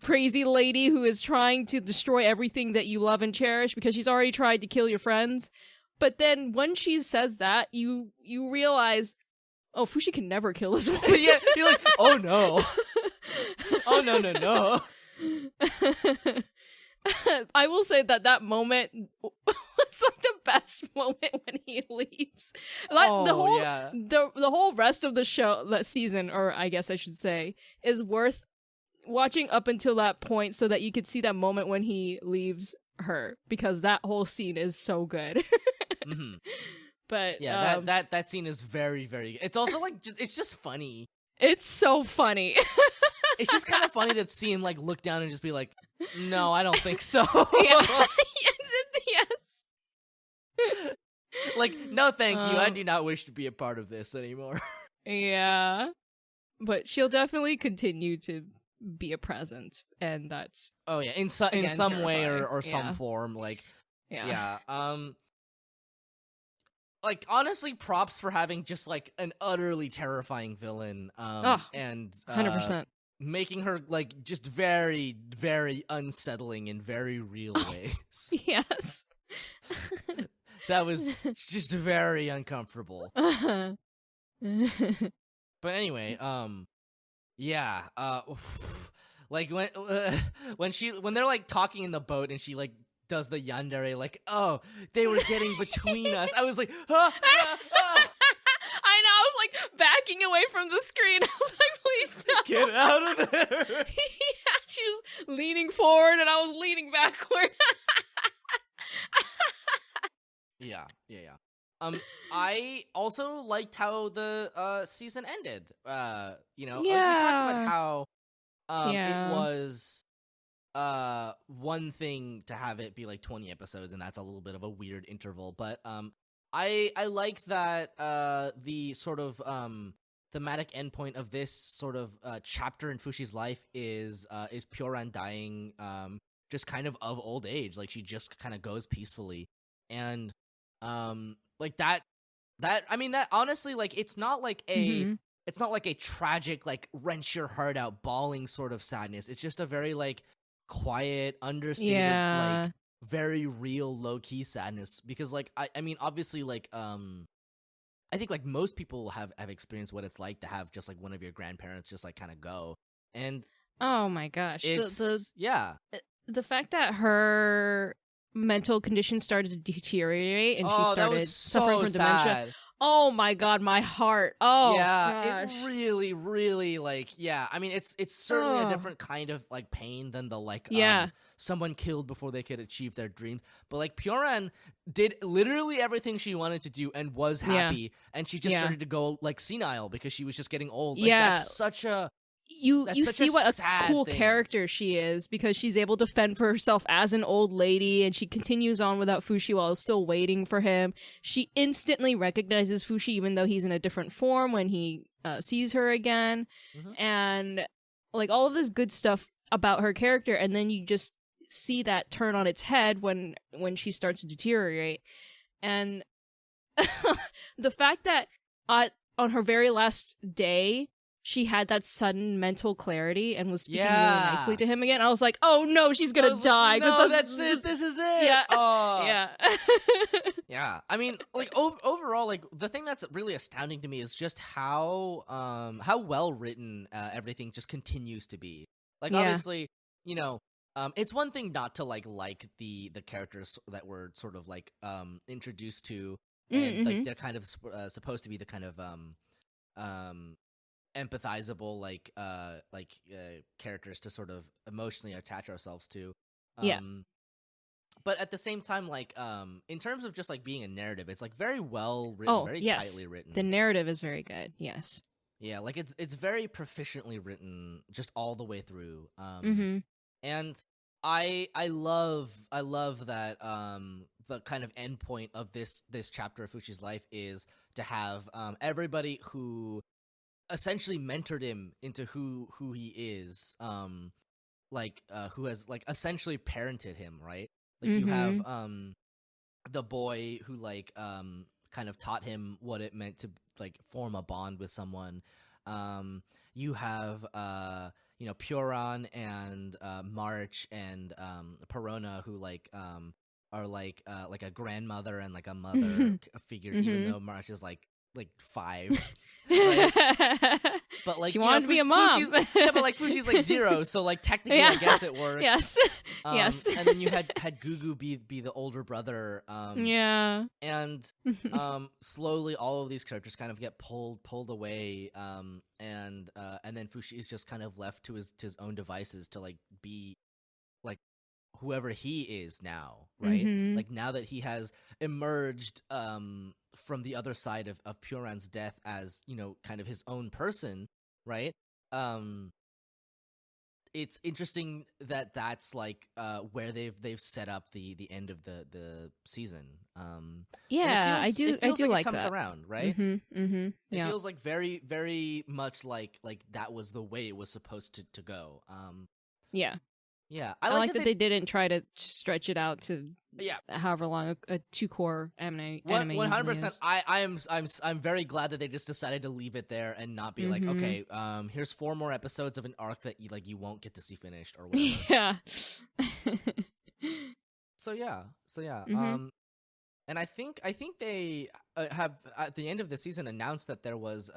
crazy lady who is trying to destroy everything that you love and cherish because she's already tried to kill your friends. But then when she says that, you realize, oh, Fushi can never kill this woman. Yeah, you're like, oh no. Oh no. I will say that moment was like the best moment when he leaves. Like the whole rest of the show, that season, or I guess I should say, is worth watching up until that point so that you could see that moment when he leaves her, because that whole scene is so good. Mm-hmm. But yeah, that scene is very, very. It's also like it's just funny. It's so funny. It's just kind of funny to see him like look down and just be like, "No, I don't think so." Yes. Like, no, thank you. I do not wish to be a part of this anymore. Yeah, but she'll definitely continue to be a present, and that's in some way or some form, like like, honestly, props for having just like an utterly terrifying villain, and 100%. Making her like just very, very unsettling in very real ways. Yes. That was just very uncomfortable. But anyway, like when they're like talking in the boat and she like does the yandere, like, oh, they were getting between us. I was like, ah. I know, I was like backing away from the screen. I was like, please no. Get out of there. Yeah, she was leaning forward and I was leaning backward. Yeah. I also liked how the season ended. Like we talked about how it was one thing to have it be like 20 episodes, and that's a little bit of a weird interval, but I like that the sort of thematic endpoint of this sort of chapter in Fushi's life is Pyoran dying just kind of old age. Like, she just kind of goes peacefully, and like that I mean, that honestly, like, it's not like a it's not like a tragic, like, wrench your heart out bawling sort of sadness. It's just a very like quiet, understated, like very real low-key sadness, because like I mean, obviously, like I think like most people have experienced what it's like to have just like one of your grandparents just like kind of go, and oh my gosh, it's the fact that her mental condition started to deteriorate and she started suffering from dementia. Oh my god, my heart. Oh yeah, gosh. it really, really, like, I mean, it's certainly a different kind of like pain than the like someone killed before they could achieve their dreams. But like, Pyoran did literally everything she wanted to do and was happy, and she just started to go like senile because she was just getting old. Like, that's such a You see what a cool character she is, because she's able to fend for herself as an old lady, and she continues on without Fushi while still waiting for him. She instantly recognizes Fushi even though he's in a different form when he sees her again, and like all of this good stuff about her character, and then you just see that turn on its head when she starts to deteriorate. And the fact that on her very last day she had that sudden mental clarity and was speaking really nicely to him again, I was like, oh no, she's gonna die. Like, no, that's it. This is it. Yeah. Yeah. Yeah. I mean, like, overall, like, the thing that's really astounding to me is just how well written everything just continues to be. Like, obviously, you know, it's one thing not to like the characters that we're sort of like introduced to, and like they're kind of supposed to be the kind of empathizable like characters to sort of emotionally attach ourselves to. But at the same time, like, in terms of just like being a narrative, it's like very well written, very tightly written. The narrative is very good. Yes. Yeah, like it's very proficiently written just all the way through. And I love that the kind of endpoint of this chapter of Fushi's life is to have everybody who essentially mentored him into who he is, who has like essentially parented him, right? Like, you have the boy who like kind of taught him what it meant to like form a bond with someone. You have Puron and March and Perona, who like are like a grandmother and like a mother figure, even though March is like 5. Right? But like she wanted to be a mom. But like Fushi's like 0, so like technically I guess it works. Yes. Yes. And then you had Gugu be the older brother. And slowly all of these characters kind of get pulled away. And then Fushi is just kind of left to his own devices to like be like whoever he is now, right? Like now that he has emerged from the other side of Puron's death as, kind of his own person, right? It's interesting that that's like where they've set up the end of the season. I do like it comes that. around, right? It feels like very, very much like that was the way it was supposed to go. Yeah, I like that they didn't try to stretch it out to however long a 2-core anime. 100%. I'm very glad that they just decided to leave it there and not be like, okay, here's 4 more episodes of an arc that you won't get to see finished or whatever. Yeah. So yeah. And I think they have at the end of the season announced that there was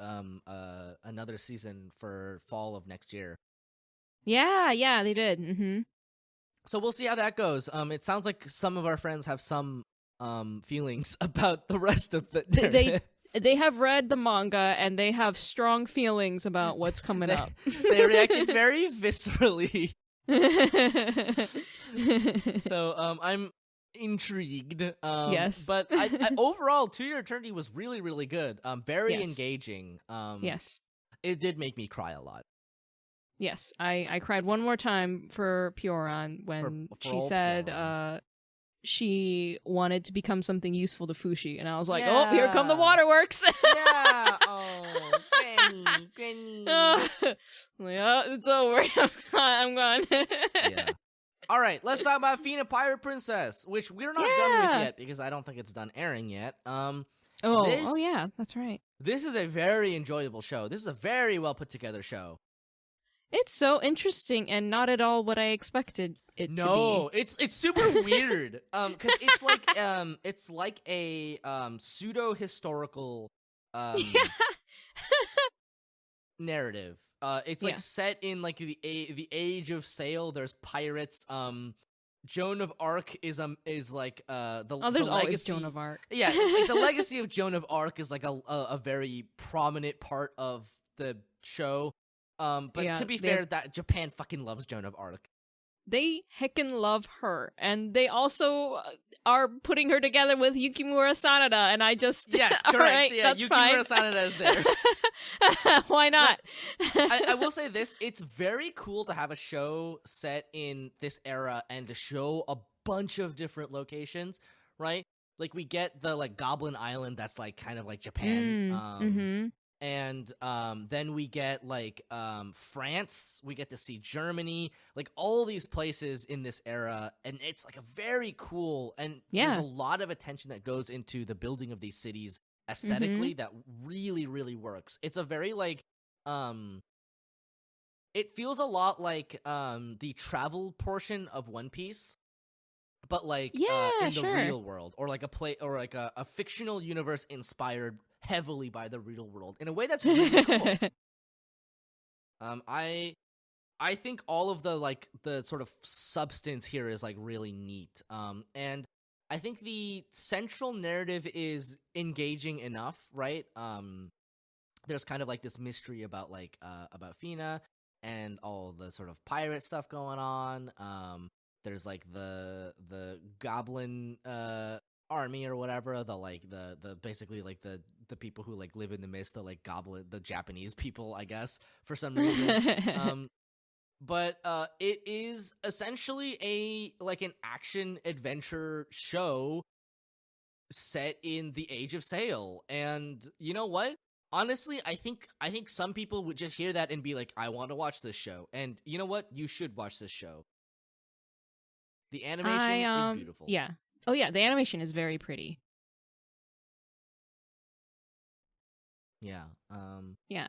another season for fall of next year. Yeah, they did. So we'll see how that goes. It sounds like some of our friends have some feelings about the rest of the. They have read the manga and they have strong feelings about what's coming up. They reacted very viscerally. So I'm intrigued. Yes, but I overall, To Your Eternity was really, really good. Very engaging. Yes, it did make me cry a lot. Yes, I cried one more time for Puron when she said she wanted to become something useful to Fushi, and I was like, oh, here come the waterworks. Yeah. Oh, Granny. It's over. I'm gone. Yeah. All right, let's talk about Fena Pirate Princess, which we're not done with yet because I don't think it's done airing yet. Oh yeah, that's right. This is a very enjoyable show. This is a very well put together show. It's so interesting and not at all what I expected it to be. No, it's super weird. Because it's like a pseudo historical narrative. It's like set in like the age of sail. There's pirates. Joan of Arc is like there's the always legacy. Joan of Arc. Yeah, like the legacy of Joan of Arc is like a very prominent part of the show. But to be fair, that Japan fucking loves Joan of Arc. They heckin' love her, and they also are putting her together with Yukimura Sanada, and I just yes, correct. Right, yeah, Yukimura Sanada is there. Why not? I will say this: it's very cool to have a show set in this era and to show a bunch of different locations, right? Like we get the like Goblin Island, that's like kind of like Japan. And then we get like France, we get to see Germany, like all these places in this era, and it's like a very cool, and there's a lot of attention that goes into the building of these cities aesthetically that really, really works. It's a very like it feels a lot like the travel portion of One Piece, but like in the real world, or like a fictional universe inspired heavily by the real world in a way that's really cool. I think all of the like the sort of substance here is like really neat. And I think the central narrative is engaging enough, right? There's kind of like this mystery about Fena and all the sort of pirate stuff going on. There's like the goblin army or whatever, the basically like the people who like live in the mist, the Japanese people, I guess, for some reason. But it is essentially an action adventure show set in the Age of Sail. And you know what? Honestly, I think some people would just hear that and be like, I want to watch this show. And you know what? You should watch this show. The animation is beautiful. Yeah. Oh yeah, the animation is very pretty. Yeah. Yeah.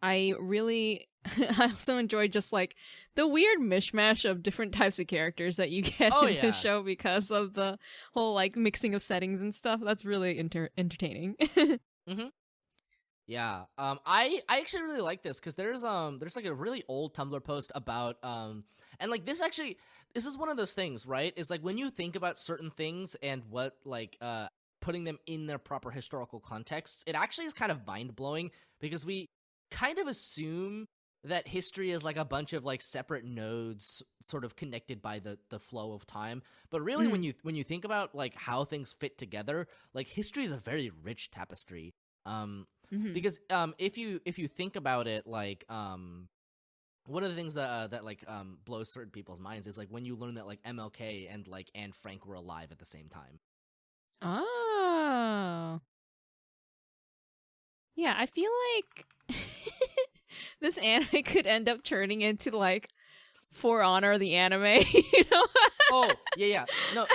I really, I also enjoyed just like the weird mishmash of different types of characters that you get in this show because of the whole like mixing of settings and stuff. That's really entertaining. Mm-hmm. Yeah. I actually really like this because there's like a really old Tumblr post about and like this is one of those things, right? Is like when you think about certain things and what like putting them in their proper historical contexts, it actually is kind of mind blowing because we kind of assume that history is like a bunch of like separate nodes sort of connected by the flow of time, but really when you think about like how things fit together, like history is a very rich tapestry. Because if you think about it, like one of the things that like blows certain people's minds is like when you learn that like MLK and like Anne Frank were alive at the same time. Oh. Yeah, I feel like this anime could end up turning into like For Honor the anime, you know? Oh, yeah. No,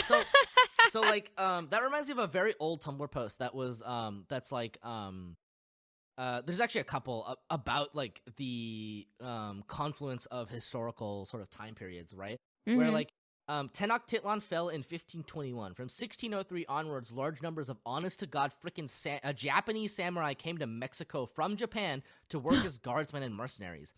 so like that reminds me of a very old Tumblr post that was that's like there's actually a couple about like the confluence of historical sort of time periods, right? Where like Tenochtitlan fell in 1521. From 1603 onwards, large numbers of honest-to-God frickin' Japanese samurai came to Mexico from Japan to work as guardsmen and mercenaries.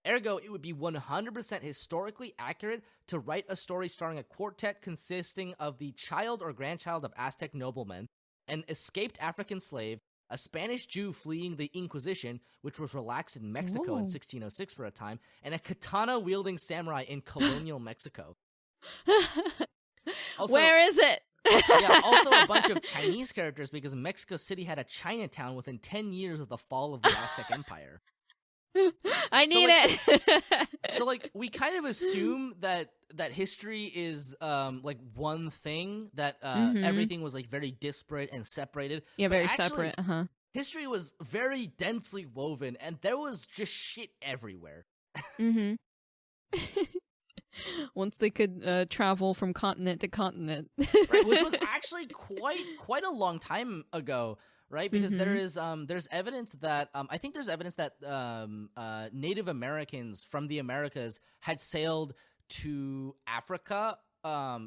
Ergo, it would be 100% historically accurate to write a story starring a quartet consisting of the child or grandchild of Aztec noblemen, an escaped African slave, a Spanish Jew fleeing the Inquisition, which was relaxed in Mexico in 1606 for a time, and a katana-wielding samurai in colonial Mexico. Also, where is it? Yeah, also a bunch of Chinese characters because Mexico City had a Chinatown within 10 years of the fall of the Aztec Empire. I need it. So like we kind of assume that history is like one thing, that everything was like very disparate and separated. Yeah, very actually, separate. History was very densely woven, and there was just shit everywhere. Once they could travel from continent to continent, right, which was actually quite a long time ago, right? Because there's evidence that I think there's evidence that Native Americans from the Americas had sailed to Africa,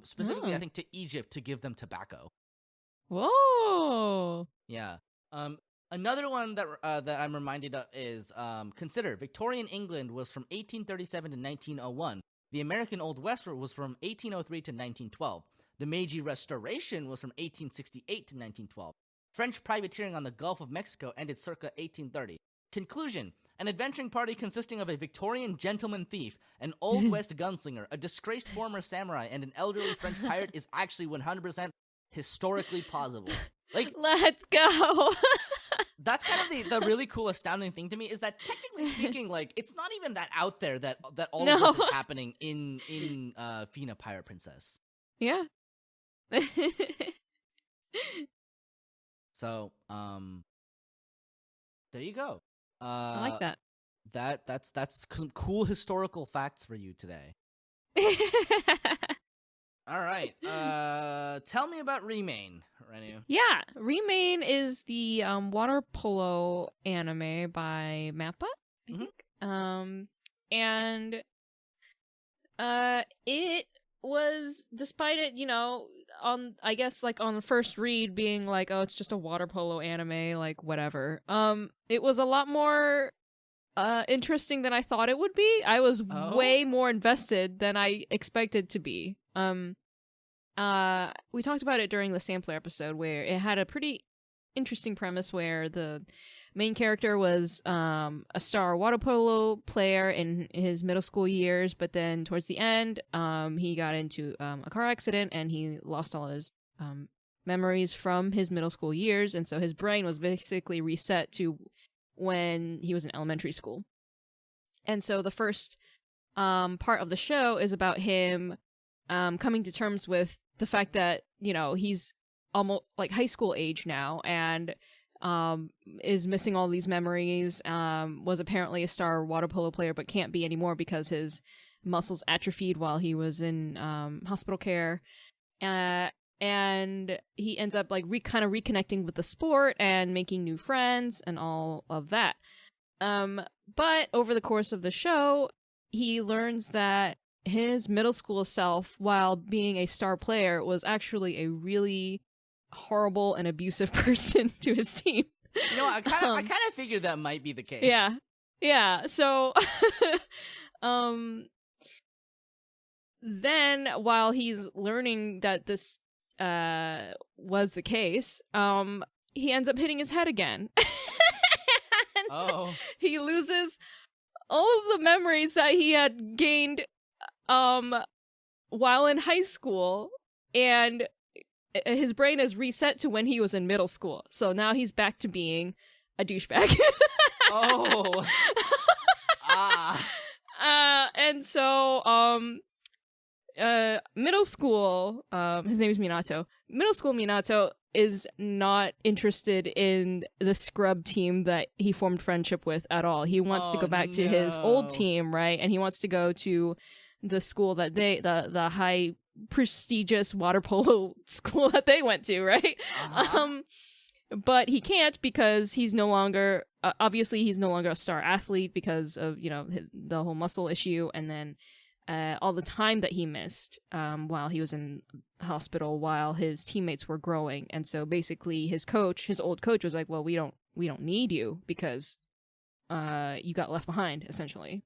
specifically I think to Egypt, to give them tobacco. Whoa! Yeah. Another one that I'm reminded of is consider Victorian England was from 1837 to 1901. The American Old West was from 1803 to 1912. The Meiji Restoration was from 1868 to 1912. French privateering on the Gulf of Mexico ended circa 1830. Conclusion: an adventuring party consisting of a Victorian gentleman thief, an Old West gunslinger, a disgraced former samurai, and an elderly French pirate is actually 100% historically plausible. Like, let's go. That's kind of the really cool, astounding thing to me, is that technically speaking, like, it's not even that out there that all of this is happening in Fena Pirate Princess. Yeah. So, there you go. I like that. That's some cool historical facts for you today. All right. Tell me about Remain, Renu. Yeah, Remain is the water polo anime by Mappa, I think. And it was, despite it, you know, on the first read being like, oh, it's just a water polo anime, like whatever. It was a lot more interesting than I thought it would be. I was way more invested than I expected to be. We talked about it during the sampler episode, where it had a pretty interesting premise where the main character was a star water polo player in his middle school years, but then towards the end, he got into a car accident and he lost all his memories from his middle school years, and so his brain was basically reset to when he was in elementary school. And so the first part of the show is about him coming to terms with the fact that, you know, he's almost like high school age now and is missing all these memories, was apparently a star water polo player but can't be anymore because his muscles atrophied while he was in hospital care. and he ends up like kind of reconnecting with the sport and making new friends and all of that. But over the course of the show, he learns that his middle school self, while being a star player, was actually a really horrible and abusive person to his team. You know, I kind of figured that might be the case. Yeah. So, then while he's learning that this was the case, he ends up hitting his head again. Oh. He loses all of the memories that he had gained while in high school, and his brain is reset to when he was in middle school. So now he's back to being a douchebag. Oh. And so middle school, his name is Minato. Middle school Minato is not interested in the scrub team that he formed friendship with at all. He wants to go back to his old team, right? And he wants to go to the school that the high prestigious water polo school that they went to, right? But he can't because he's no longer obviously he's no longer a star athlete because of, you know, the whole muscle issue, and then all the time that he missed while he was in hospital while his teammates were growing. And so basically his old coach was like, well, we don't need you because you got left behind, essentially.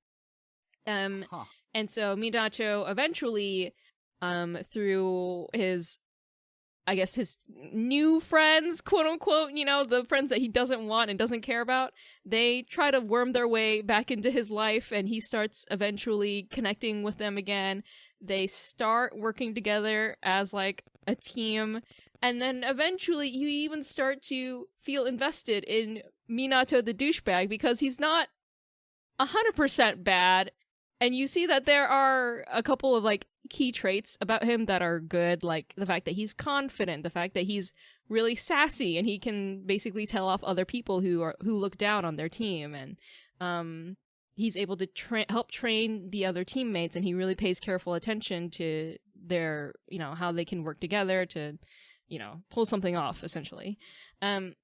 And so Minato eventually through his new friends, quote unquote, you know, the friends that he doesn't want and doesn't care about, they try to worm their way back into his life, and he starts eventually connecting with them again. They start working together as like a team, and then eventually you even start to feel invested in Minato the douchebag because he's not 100% bad, and you see that there are a couple of like key traits about him that are good, like the fact that he's confident, the fact that he's really sassy, and he can basically tell off other people who look down on their team, and he's able to help train the other teammates, and he really pays careful attention to their, you know, how they can work together to, you know, pull something off, essentially. And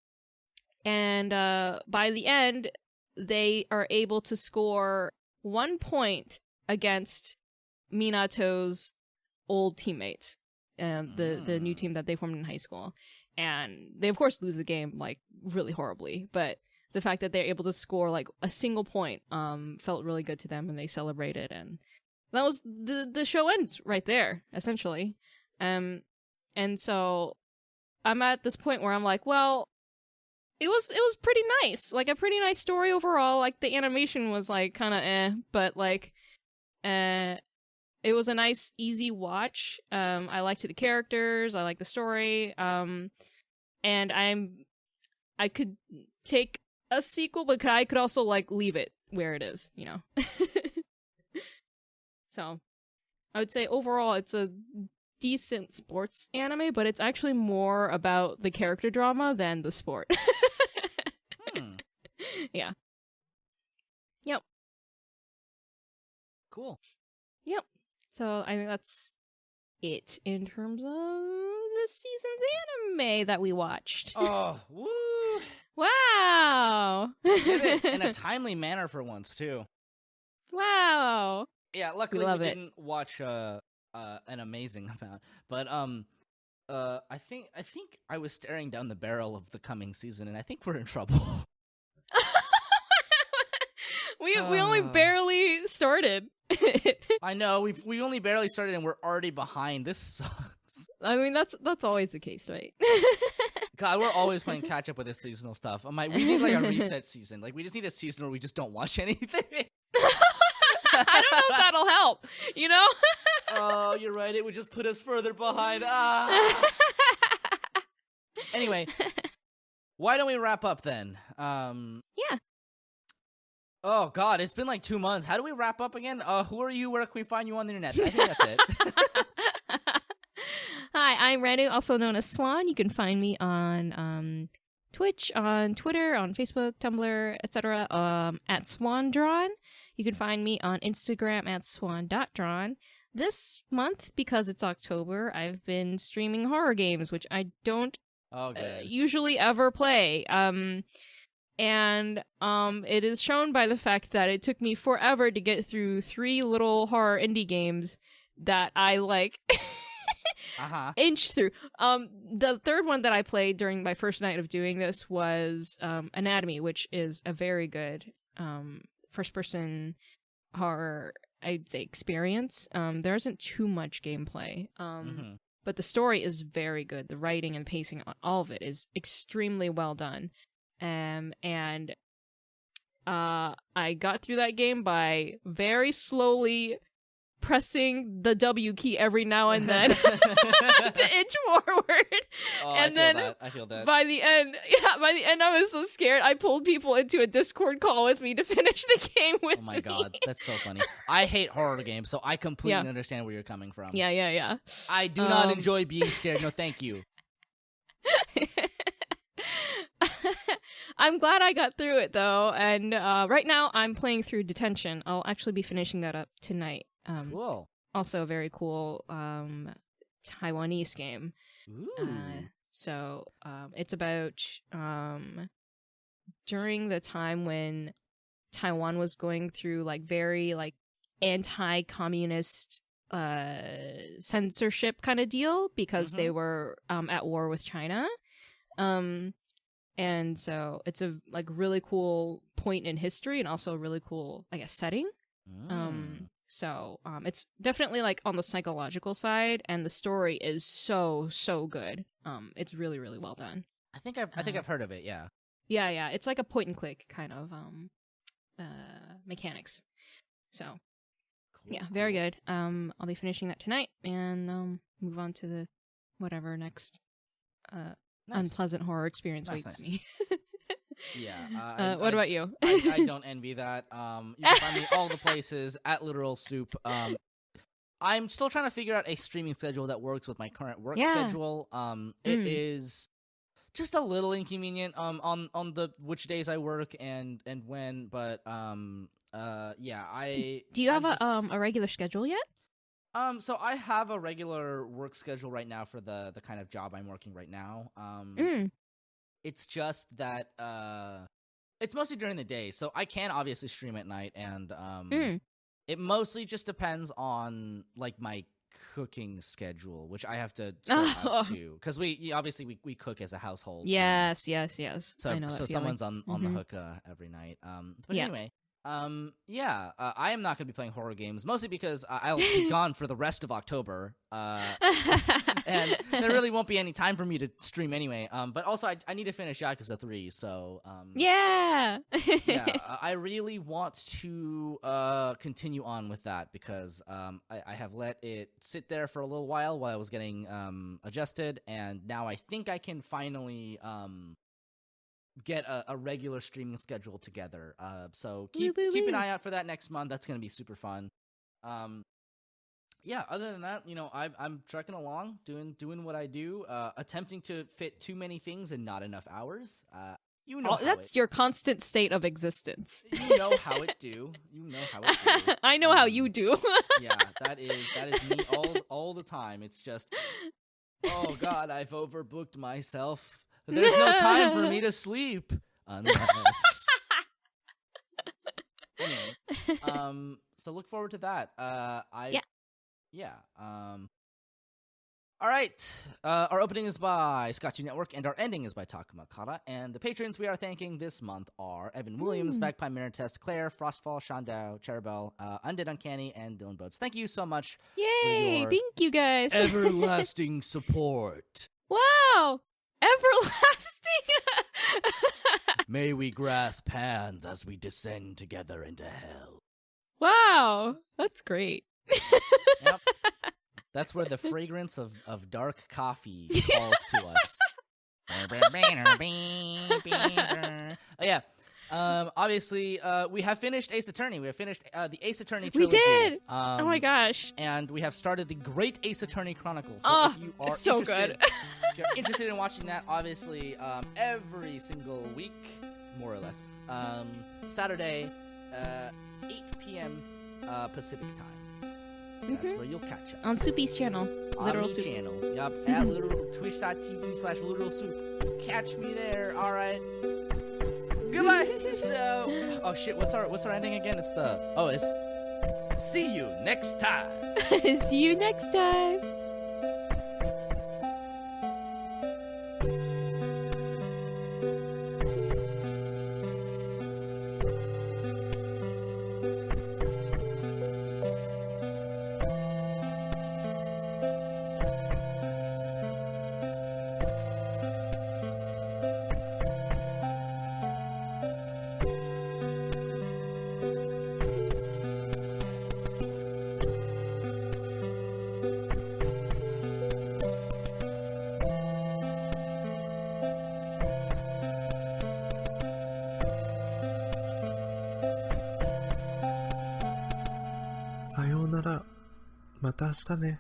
by the end, they are able to score 1 point against Minato's old teammates, the new team that they formed in high school, and they of course lose the game like really horribly, but the fact that they're able to score like a single point felt really good to them, and they celebrated, and that was the show ends right there, essentially. And so I'm at this point where I'm like, well, it was pretty nice, like a pretty nice story overall. Like the animation was like kind of but like it was a nice, easy watch. I liked the characters. I liked the story. And I could take a sequel, but I could also like leave it where it is, you know. So, I would say overall it's a decent sports anime, but it's actually more about the character drama than the sport. Yeah. Yep. Cool. Yep. So I think that's it in terms of this season's anime that we watched. Oh, woo! Wow! Did it in a timely manner for once too. Wow! Yeah, luckily we didn't watch an amazing amount, but I think I was staring down the barrel of the coming season, and I think we're in trouble. We only barely started. I know we only barely started, and we're already behind. This sucks. I mean, that's always the case, right? God, we're always playing catch up with this seasonal stuff. We need like a reset season. Like we just need a season where we just don't watch anything. I don't know if that'll help. You know? Oh, you're right. It would just put us further behind. Anyway, why don't we wrap up then? Yeah. Oh, God, it's been like 2 months. How do we wrap up again? Who are you? Where can we find you on the internet? I think that's it. Hi, I'm Renu, also known as Swan. You can find me on Twitch, on Twitter, on Facebook, Tumblr, etc. At SwanDrawn. You can find me on Instagram at swan.drawn. this month, because it's October, I've been streaming horror games, which I don't usually ever play. And it is shown by the fact that it took me forever to get through 3 little horror indie games that I like inched through. The third one that I played during my first night of doing this was Anatomy, which is a very good first-person horror, I'd say, experience. There isn't too much gameplay, but the story is very good. The writing and pacing on all of it is extremely well done. And I got through that game by very slowly pressing the W key every now and then to inch forward. Oh, and I feel that. By the end, I was so scared. I pulled people into a Discord call with me to finish the game with me. Oh my god, that's so funny. I hate horror games, so I completely understand where you're coming from. Yeah. I do not enjoy being scared. No, thank you. I'm glad I got through it, though, and right now I'm playing through Detention. I'll actually be finishing that up tonight. Cool. Also a very cool Taiwanese game. Ooh. So it's about during the time when Taiwan was going through like very like anti-communist censorship kind of deal because they were at war with China. And so it's a like really cool point in history and also a really cool, I guess, setting. So it's definitely like on the psychological side, and the story is so good. It's really, really well done. I think I've heard of it. Yeah. Yeah. It's like a point and click kind of mechanics. So cool, very good. I'll be finishing that tonight and move on to the whatever next unpleasant horror experience waits me. Yeah. What about you? I don't envy that. You can find me all the places at Literal Soup. I'm still trying to figure out a streaming schedule that works with my current work schedule. It is just a little inconvenient on the which days I work and when, but I do you have a regular schedule yet? So I have a regular work schedule right now for the kind of job I'm working right now. It's just that it's mostly during the day, so I can obviously stream at night, and it mostly just depends on like my cooking schedule, which I have to sort out too, because we obviously cook as a household. Yes. So I know that someone's on the hook every night. But anyway. I am not going to be playing horror games, mostly because I'll be gone for the rest of October, and there really won't be any time for me to stream anyway. But also, I need to finish Yakuza 3, so I really want to continue on with that because I have let it sit there for a little while I was getting adjusted, and now I think I can finally get a regular streaming schedule together. So keep an eye out for that next month. That's going to be super fun. Other than that, I'm trucking along, doing what I do, attempting to fit too many things in not enough hours. That's your constant state of existence. You know how it do. I know how you do. Yeah, that is me all the time. It's just, oh God, I've overbooked myself. There's no time for me to sleep unless. Anyway, so look forward to that. All right. Our opening is by Scotchy Network, and our ending is by Takuma Kara. And the patrons we are thanking this month are Evan Williams, Bagpipe Mirror Test, Claire, Frostfall, Shandao, Cherubel, Undead Uncanny, and Dylan Boats. Thank you so much. Yay! For thank you guys. Everlasting support. Wow. Everlasting. May we grasp hands as we descend together into hell. Wow, that's great. Yep. That's where the fragrance of dark coffee calls to us. Oh yeah. Obviously, we have finished Ace Attorney. We have finished the Ace Attorney trilogy. We did! Oh my gosh. And we have started the Great Ace Attorney Chronicles. So if you are it's so good. If you're interested in watching that, obviously, every single week, more or less, Saturday, 8 p.m. Pacific time. That's where you'll catch us. On Soupy's channel. Literal on Soup. channel. Yup, at literal twitch.tv/literal soup. Catch me there. All right. Goodbye. Oh shit. What's our ending again? It's see you next time. See you next time. Sayonara. また明日ね。